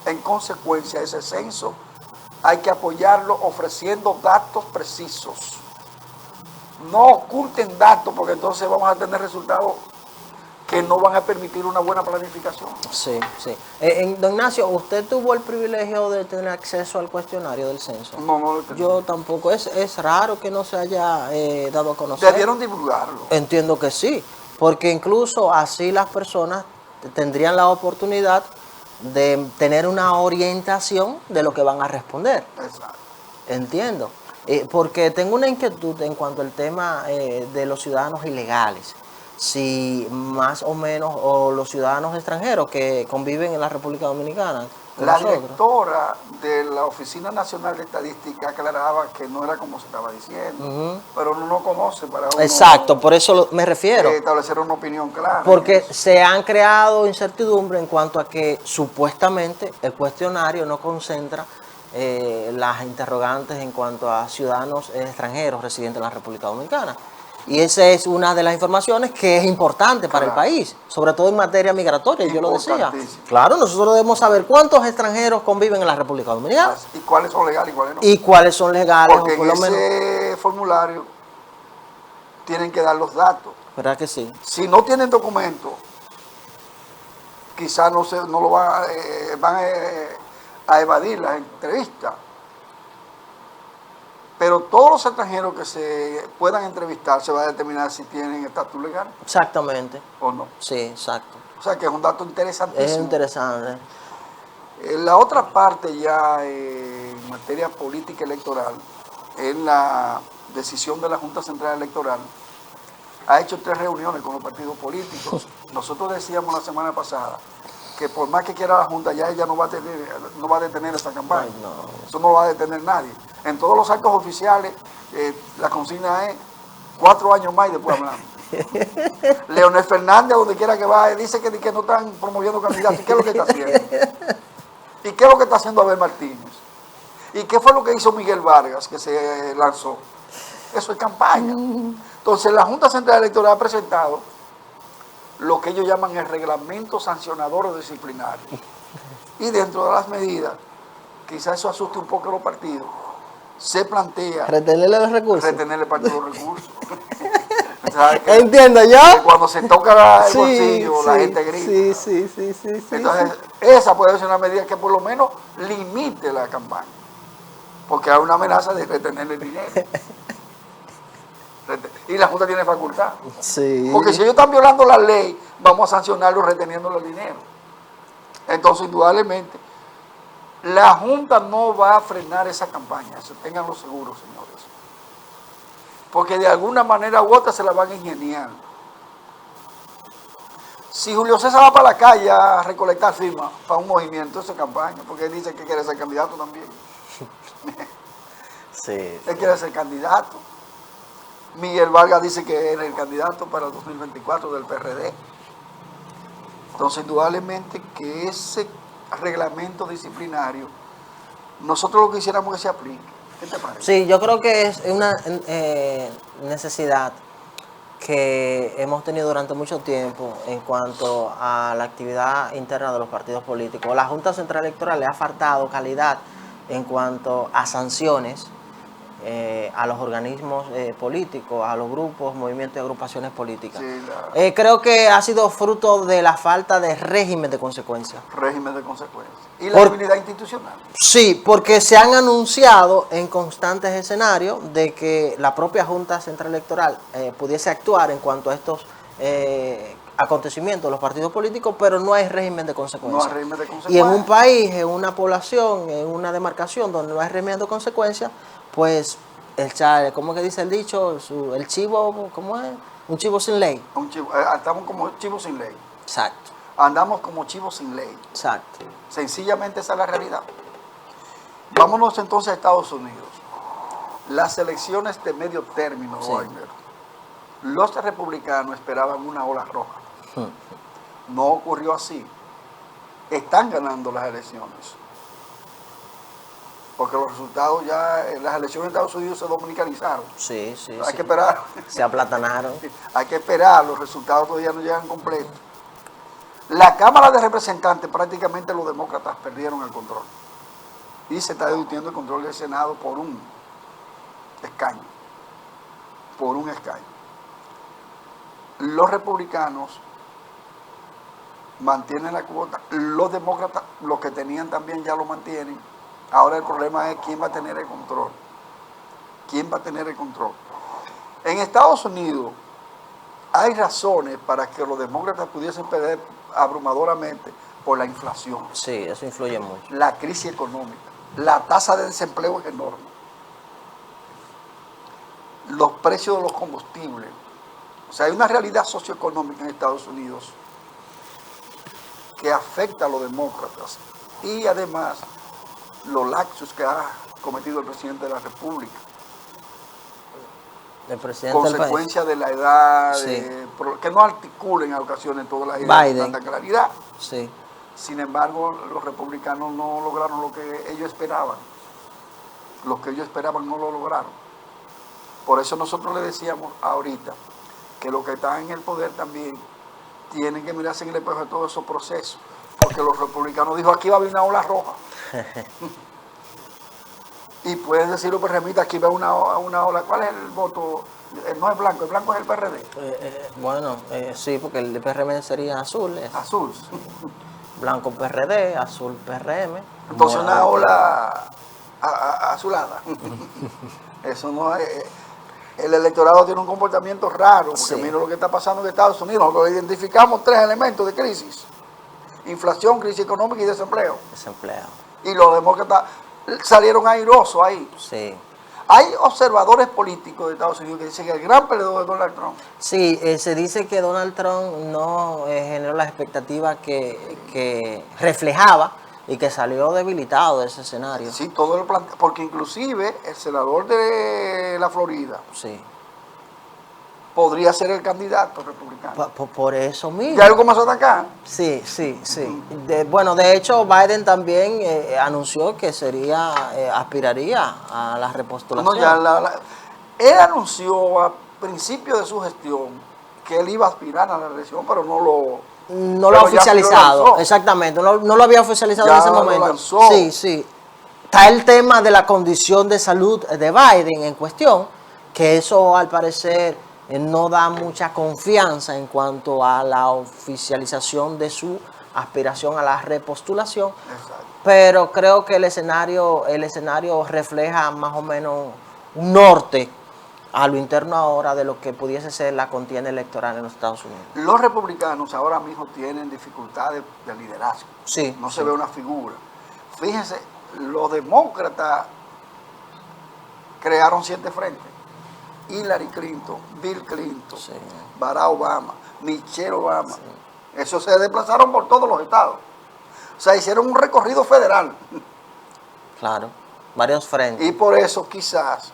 Speaker 4: En consecuencia, ese censo hay que apoyarlo ofreciendo datos precisos. No oculten datos porque entonces vamos a tener resultados que no van a permitir una buena planificación.
Speaker 1: Sí, sí. Don Ignacio, ¿usted tuvo el privilegio de tener acceso al cuestionario del censo?
Speaker 4: No lo tengo.
Speaker 1: Yo tampoco. Es raro que no se haya dado a conocer.
Speaker 4: Debieron divulgarlo.
Speaker 1: Entiendo que sí, porque incluso así las personas tendrían la oportunidad de tener una orientación de lo que van a responder.
Speaker 4: Exacto.
Speaker 1: Entiendo. Porque tengo una inquietud en cuanto al tema de los ciudadanos ilegales. Si más o menos, o los ciudadanos extranjeros que conviven en la República Dominicana con
Speaker 4: La
Speaker 1: nosotros.
Speaker 4: directora de la Oficina Nacional de Estadística aclaraba que no era como se estaba diciendo, pero uno no conoce para uno
Speaker 1: Exacto, por eso me refiero.
Speaker 4: establecer una opinión clara.
Speaker 1: Porque se han creado incertidumbre en cuanto a que supuestamente el cuestionario no concentra las interrogantes en cuanto a ciudadanos extranjeros residentes en la República Dominicana. Y esa es una de las informaciones que es importante para el país, sobre todo en materia migratoria, yo lo decía. Claro, nosotros debemos saber cuántos extranjeros conviven en la República Dominicana.
Speaker 4: ¿Y cuáles son legales y cuáles no?
Speaker 1: Y cuáles son legales.
Speaker 4: Porque en ese formulario tienen que dar los datos.
Speaker 1: ¿Verdad que sí?
Speaker 4: Si no tienen documento quizás no lo van a evadir las entrevistas. Pero todos los extranjeros que se puedan entrevistar se va a determinar si tienen estatus legal
Speaker 1: Exactamente.
Speaker 4: o no.
Speaker 1: Sí, exacto.
Speaker 4: O sea que es un dato interesantísimo.
Speaker 1: Es interesante.
Speaker 4: La otra parte ya en materia política electoral es la decisión de la Junta Central Electoral. Ha hecho 3 reuniones con los partidos políticos. Nosotros decíamos la semana pasada que por más que quiera la Junta, ya ella no va a detener esa campaña.
Speaker 1: Ay, no.
Speaker 4: Eso no lo va a detener nadie. En todos los actos oficiales, la consigna es 4 años más y después hablamos. Leonel Fernández, donde quiera que va, dice que no están promoviendo candidatos. ¿Y qué es lo que está haciendo? ¿Y qué es lo que está haciendo Abel Martínez? ¿Y qué fue lo que hizo Miguel Vargas, que se lanzó? Eso es campaña. Entonces, la Junta Central Electoral ha presentado lo que ellos llaman el reglamento sancionador o disciplinario. Y dentro de las medidas, quizás eso asuste un poco a los partidos, se plantea
Speaker 1: Retenerle los recursos.
Speaker 4: retenerle parte de los recursos.
Speaker 1: Entiendo yo.
Speaker 4: Que cuando se toca el bolsillo, la gente grita.
Speaker 1: Sí.
Speaker 4: Entonces, esa puede ser una medida que por lo menos limite la campaña. Porque hay una amenaza de retenerle el dinero. Y la Junta tiene facultad.
Speaker 1: Sí.
Speaker 4: Porque si ellos están violando la ley, vamos a sancionarlos reteniéndole el dinero. Entonces, indudablemente, la Junta no va a frenar esa campaña. Eso tenganlo seguros, señores. Porque de alguna manera u otra se la van a ingeniar. Si Julio César va para la calle a recolectar firmas para un movimiento, eso es campaña, porque él dice que quiere ser candidato también.
Speaker 1: Sí.
Speaker 4: Él quiere ser candidato. Miguel Vargas dice que era el candidato para el 2024 del PRD. Entonces, indudablemente que ese reglamento disciplinario, nosotros lo quisiéramos que se aplique. ¿Qué te parece?
Speaker 1: Sí, yo creo que es una necesidad que hemos tenido durante mucho tiempo en cuanto a la actividad interna de los partidos políticos. La Junta Central Electoral le ha faltado calidad en cuanto a sanciones a los organismos políticos, a los grupos, movimientos y agrupaciones políticas.
Speaker 4: Sí,
Speaker 1: creo que ha sido fruto de la falta de régimen de consecuencias.
Speaker 4: régimen de consecuencias. Y la debilidad institucional.
Speaker 1: Sí, porque se han anunciado en constantes escenarios de que la propia Junta Central Electoral pudiese actuar en cuanto a estos acontecimientos de los partidos políticos, pero no hay régimen de consecuencias.
Speaker 4: No hay régimen de consecuencias.
Speaker 1: Y en un país, en una población, en una demarcación donde no hay régimen de consecuencias, pues, ¿cómo que dice el dicho? El chivo, ¿cómo es? Un chivo sin ley.
Speaker 4: Estamos como chivos sin ley.
Speaker 1: Exacto,
Speaker 4: Andamos como chivos sin ley.
Speaker 1: exacto.
Speaker 4: Sencillamente esa es la realidad. Vámonos entonces a Estados Unidos. Las elecciones de medio término,
Speaker 1: Sí.
Speaker 4: Wagner, los republicanos esperaban una ola roja. No ocurrió así. Están ganando las elecciones. Porque los resultados ya, las elecciones en Estados Unidos se dominicanizaron.
Speaker 1: Sí.
Speaker 4: Hay que esperar.
Speaker 1: Se aplatanaron.
Speaker 4: Hay que esperar, los resultados todavía no llegan completos. La Cámara de Representantes, prácticamente los demócratas perdieron el control. Y se está discutiendo el control del Senado por un escaño. Por un escaño. Los republicanos mantienen la cuota. Los demócratas, los que tenían también ya lo mantienen. Ahora el problema es quién va a tener el control. ¿Quién va a tener el control? En Estados Unidos hay razones para que los demócratas pudiesen perder abrumadoramente por la inflación,
Speaker 1: Sí, eso influye mucho.
Speaker 4: la crisis económica, la tasa de desempleo es enorme, los precios de los combustibles. O sea, hay una realidad socioeconómica en Estados Unidos que afecta a los demócratas y además los lapsus que ha cometido el presidente de la República.
Speaker 1: El presidente del país.
Speaker 4: Consecuencia de la edad,
Speaker 1: Sí.
Speaker 4: que no articulen en ocasiones todas las ideas
Speaker 1: Biden.
Speaker 4: con tanta claridad.
Speaker 1: Sí.
Speaker 4: Sin embargo, los republicanos no lograron lo que ellos esperaban. Lo que ellos esperaban no lo lograron. Por eso nosotros le decíamos ahorita que los que están en el poder también tienen que mirarse en el espejo de todos esos procesos. Porque los republicanos dijo, aquí va a haber una ola roja. Y pueden decir los PRMistas, aquí va una ola. ¿Cuál es el voto? No es blanco, el blanco es el PRD.
Speaker 1: Sí, porque el PRM sería azul.
Speaker 4: Azul.
Speaker 1: Blanco PRD, azul PRM.
Speaker 4: Entonces una
Speaker 1: morado.
Speaker 4: ola azulada. Eso no es. El electorado tiene un comportamiento raro, porque
Speaker 1: Sí.
Speaker 4: mira lo que está pasando en Estados Unidos. Nosotros identificamos 3 elementos de crisis: inflación, crisis económica y desempleo.
Speaker 1: Desempleado.
Speaker 4: Y los demócratas salieron airosos ahí.
Speaker 1: Sí.
Speaker 4: Hay observadores políticos de Estados Unidos que dicen que el gran perdedor es Donald Trump.
Speaker 1: Sí, se dice que Donald Trump no generó las expectativas que reflejaba y que salió debilitado de ese escenario.
Speaker 4: Sí, todo lo plantea, porque inclusive el senador de la Florida
Speaker 1: Sí.
Speaker 4: podría ser el candidato republicano.
Speaker 1: Por eso mismo.
Speaker 4: ¿Ya algo comenzó a atacar?
Speaker 1: Sí, sí, sí. Bueno, de hecho, Biden también anunció que aspiraría a la repostulación.
Speaker 4: No, él anunció a principio de su gestión que él iba a aspirar a la reelección, pero no lo
Speaker 1: No lo ha
Speaker 4: pero ya
Speaker 1: oficializado,
Speaker 4: lo lanzó.
Speaker 1: exactamente, no lo había oficializado
Speaker 4: Ya
Speaker 1: en ese
Speaker 4: lo
Speaker 1: momento.
Speaker 4: lanzó.
Speaker 1: Sí, sí. Está el tema de la condición de salud de Biden en cuestión, que eso al parecer no da mucha confianza en cuanto a la oficialización de su aspiración a la repostulación,
Speaker 4: Exacto.
Speaker 1: pero creo que el escenario refleja más o menos un norte a lo interno ahora de lo que pudiese ser la contienda electoral en los Estados Unidos.
Speaker 4: Los republicanos ahora mismo tienen dificultades de liderazgo.
Speaker 1: Sí,
Speaker 4: No
Speaker 1: sí.
Speaker 4: se ve una figura. Fíjense, los demócratas crearon 7 frentes. Hillary Clinton, Bill Clinton,
Speaker 1: Sí.
Speaker 4: Barack Obama, Michelle Obama. Esos se desplazaron por todos los estados. O sea, hicieron un recorrido federal.
Speaker 1: Claro, varios frentes.
Speaker 4: Y por eso quizás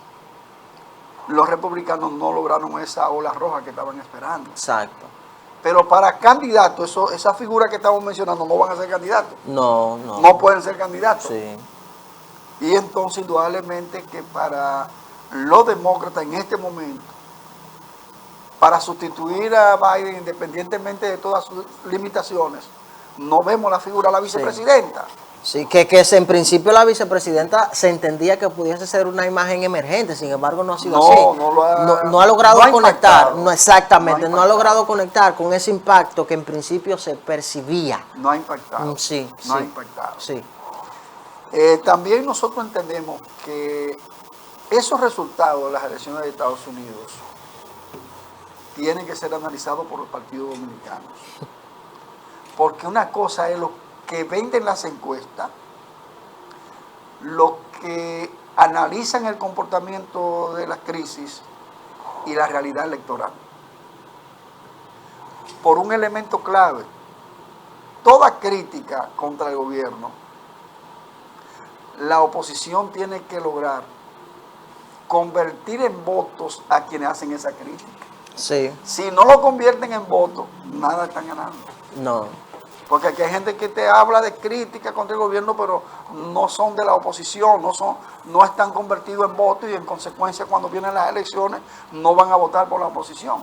Speaker 4: los republicanos no lograron esa ola roja que estaban esperando.
Speaker 1: Exacto.
Speaker 4: Pero para candidatos, esa figura que estamos mencionando no van a ser candidatos.
Speaker 1: No.
Speaker 4: No pueden ser candidatos.
Speaker 1: Sí,
Speaker 4: Y entonces, indudablemente, que para los demócratas en este momento, para sustituir a Biden, independientemente de todas sus limitaciones, no vemos la figura de la vicepresidenta.
Speaker 1: sí, que en principio la vicepresidenta se entendía que pudiese ser una imagen emergente, sin embargo no ha sido
Speaker 4: No,
Speaker 1: así.
Speaker 4: no
Speaker 1: ha logrado
Speaker 4: no ha
Speaker 1: conectar,
Speaker 4: impactado.
Speaker 1: no exactamente,
Speaker 4: No ha
Speaker 1: no ha
Speaker 4: impactado.
Speaker 1: logrado conectar con ese impacto que en principio se percibía.
Speaker 4: No ha impactado.
Speaker 1: Sí,
Speaker 4: no ha
Speaker 1: sí,
Speaker 4: impactado.
Speaker 1: sí,
Speaker 4: También nosotros entendemos que esos resultados de las elecciones de Estados Unidos tienen que ser analizados por los partidos dominicanos. Porque una cosa es lo que venden las encuestas, los que analizan el comportamiento de las crisis y la realidad electoral. Por un elemento clave, toda crítica contra el gobierno, la oposición tiene que lograr convertir en votos a quienes hacen esa crítica.
Speaker 1: sí,
Speaker 4: Si no lo convierten en votos, nada están ganando.
Speaker 1: no,
Speaker 4: Porque aquí hay gente que te habla de crítica contra el gobierno, pero no son de la oposición, no están convertidos en votos y en consecuencia cuando vienen las elecciones no van a votar por la oposición.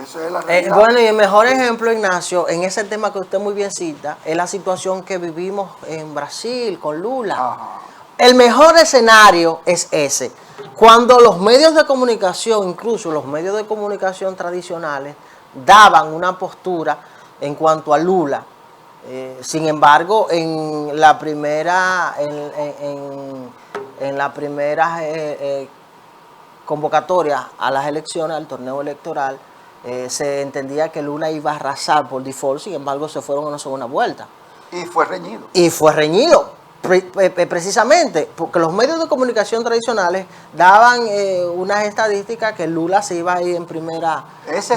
Speaker 4: Esa es la realidad.
Speaker 1: bueno, y el mejor ejemplo, Ignacio, en ese tema que usted muy bien cita, es la situación que vivimos en Brasil con Lula.
Speaker 4: Ajá.
Speaker 1: El mejor escenario es ese. Cuando los medios de comunicación, incluso los medios de comunicación tradicionales, daban una postura en cuanto a Lula. Sin embargo, en la primera, en la primera convocatoria a las elecciones, al torneo electoral, se entendía que Lula iba a arrasar por default, sin embargo se fueron a una segunda vuelta.
Speaker 4: Y fue reñido.
Speaker 1: Y fue reñido, precisamente, porque los medios de comunicación tradicionales daban unas estadísticas que Lula se iba a ir en primera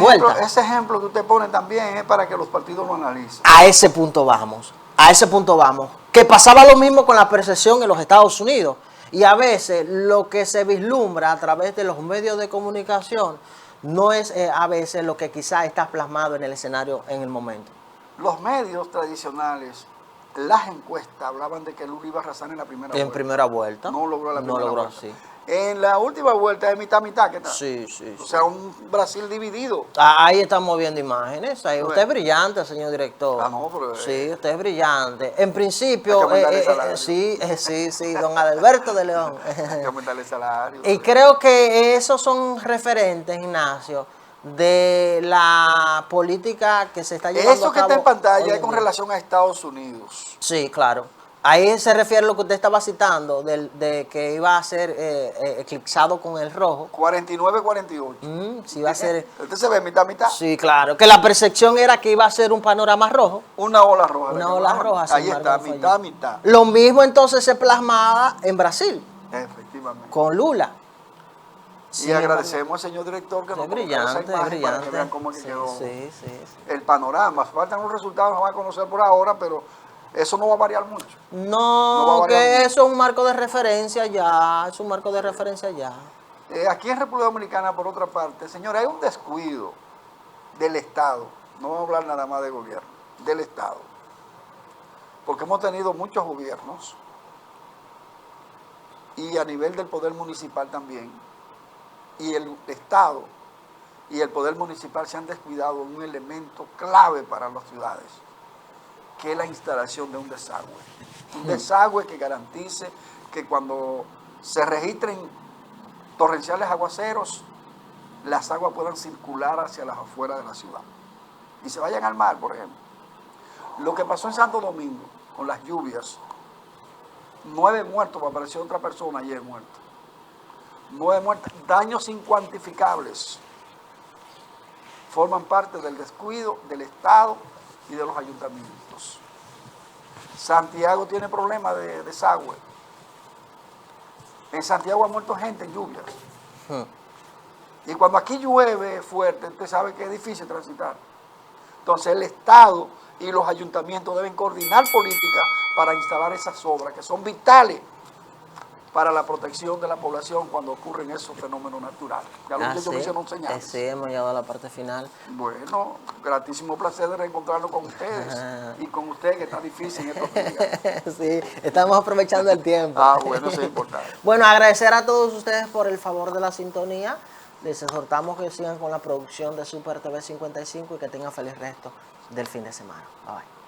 Speaker 1: vuelta.
Speaker 4: Ese ejemplo que usted pone también es para que los partidos lo analicen.
Speaker 1: A ese punto vamos, Que pasaba lo mismo con la percepción en los Estados Unidos. Y a veces lo que se vislumbra a través de los medios de comunicación no es a veces lo que quizás está plasmado en el escenario en el momento.
Speaker 4: Los medios tradicionales, las encuestas hablaban de que Lula iba a arrasar en la primera vuelta.
Speaker 1: En primera vuelta.
Speaker 4: No logró la primera
Speaker 1: No logró,
Speaker 4: vuelta.
Speaker 1: sí.
Speaker 4: En la última vuelta es mitad-mitad, ¿qué tal?
Speaker 1: Sí, sí,
Speaker 4: O
Speaker 1: sí.
Speaker 4: sea, un Brasil dividido.
Speaker 1: Ahí estamos viendo imágenes. Ahí.
Speaker 4: Bueno.
Speaker 1: Usted es brillante, señor director.
Speaker 4: Ah, no, pero,
Speaker 1: sí, usted es brillante. En principio,
Speaker 4: hay que aumentarle el salario.
Speaker 1: sí, don Adalberto de León.
Speaker 4: Hay que aumentarle el salario.
Speaker 1: Y creo que esos son referentes, Ignacio, de la política que se está llevando
Speaker 4: Eso
Speaker 1: a
Speaker 4: que
Speaker 1: cabo
Speaker 4: está en pantalla
Speaker 1: hoy
Speaker 4: es
Speaker 1: en
Speaker 4: con
Speaker 1: día.
Speaker 4: relación a Estados Unidos.
Speaker 1: Sí, claro. Ahí se refiere a lo que usted estaba citando, de que iba a ser eclipsado con el rojo.
Speaker 4: 49-48.
Speaker 1: Sí, iba a ser...
Speaker 4: Usted se ve mitad, mitad.
Speaker 1: Sí, claro. Que la percepción era que iba a ser un panorama rojo.
Speaker 4: Una ola roja.
Speaker 1: Una
Speaker 4: la que
Speaker 1: ola
Speaker 4: llaman.
Speaker 1: roja, sin
Speaker 4: Ahí
Speaker 1: embargo,
Speaker 4: está,
Speaker 1: no fue
Speaker 4: mitad,
Speaker 1: allí.
Speaker 4: mitad.
Speaker 1: Lo mismo entonces se plasmaba en Brasil,
Speaker 4: Efectivamente.
Speaker 1: con Lula.
Speaker 4: Y
Speaker 1: Sin embargo,
Speaker 4: agradecemos al señor director que
Speaker 1: es
Speaker 4: nos colocara esa
Speaker 1: brillante, es
Speaker 4: imagen para que
Speaker 1: brillante.
Speaker 4: vean cómo es que
Speaker 1: Sí,
Speaker 4: quedó
Speaker 1: sí, sí.
Speaker 4: el panorama. Faltan los resultados, no van a conocer por ahora, pero eso no va a variar mucho. No va a
Speaker 1: No,
Speaker 4: variar
Speaker 1: que
Speaker 4: mucho.
Speaker 1: eso es un marco de referencia ya, es un marco de referencia ya.
Speaker 4: Aquí en República Dominicana, por otra parte, señores, hay un descuido del Estado. No vamos a hablar nada más de gobierno, del Estado. Porque hemos tenido muchos gobiernos y a nivel del poder municipal también. Y el Estado y el poder municipal se han descuidado de un elemento clave para las ciudades, que es la instalación de un desagüe. Un desagüe que garantice que cuando se registren torrenciales aguaceros, las aguas puedan circular hacia las afueras de la ciudad y se vayan al mar, por ejemplo. Lo que pasó en Santo Domingo con las lluvias, 9 muertos, apareció otra persona ayer muerta. 9 muertos, daños incuantificables, forman parte del descuido del Estado y de los ayuntamientos. Santiago tiene problemas de desagüe. En Santiago ha muerto gente en lluvias. Y cuando aquí llueve fuerte, usted sabe que es difícil transitar. Entonces el Estado y los ayuntamientos deben coordinar políticas para instalar esas obras que son vitales para la protección de la población cuando ocurren esos fenómenos naturales. Ya los muchachos me hicieron señales.
Speaker 1: Sí, hemos llegado a la parte final.
Speaker 4: Bueno, gratísimo placer de reencontrarnos con ustedes y con usted, que está difícil en estos días.
Speaker 1: Sí, estamos aprovechando el tiempo.
Speaker 4: Bueno, eso es importante.
Speaker 1: Bueno, agradecer a todos ustedes por el favor de la sintonía. Les exhortamos que sigan con la producción de Super TV 55 y que tengan feliz resto del fin de semana. Bye bye.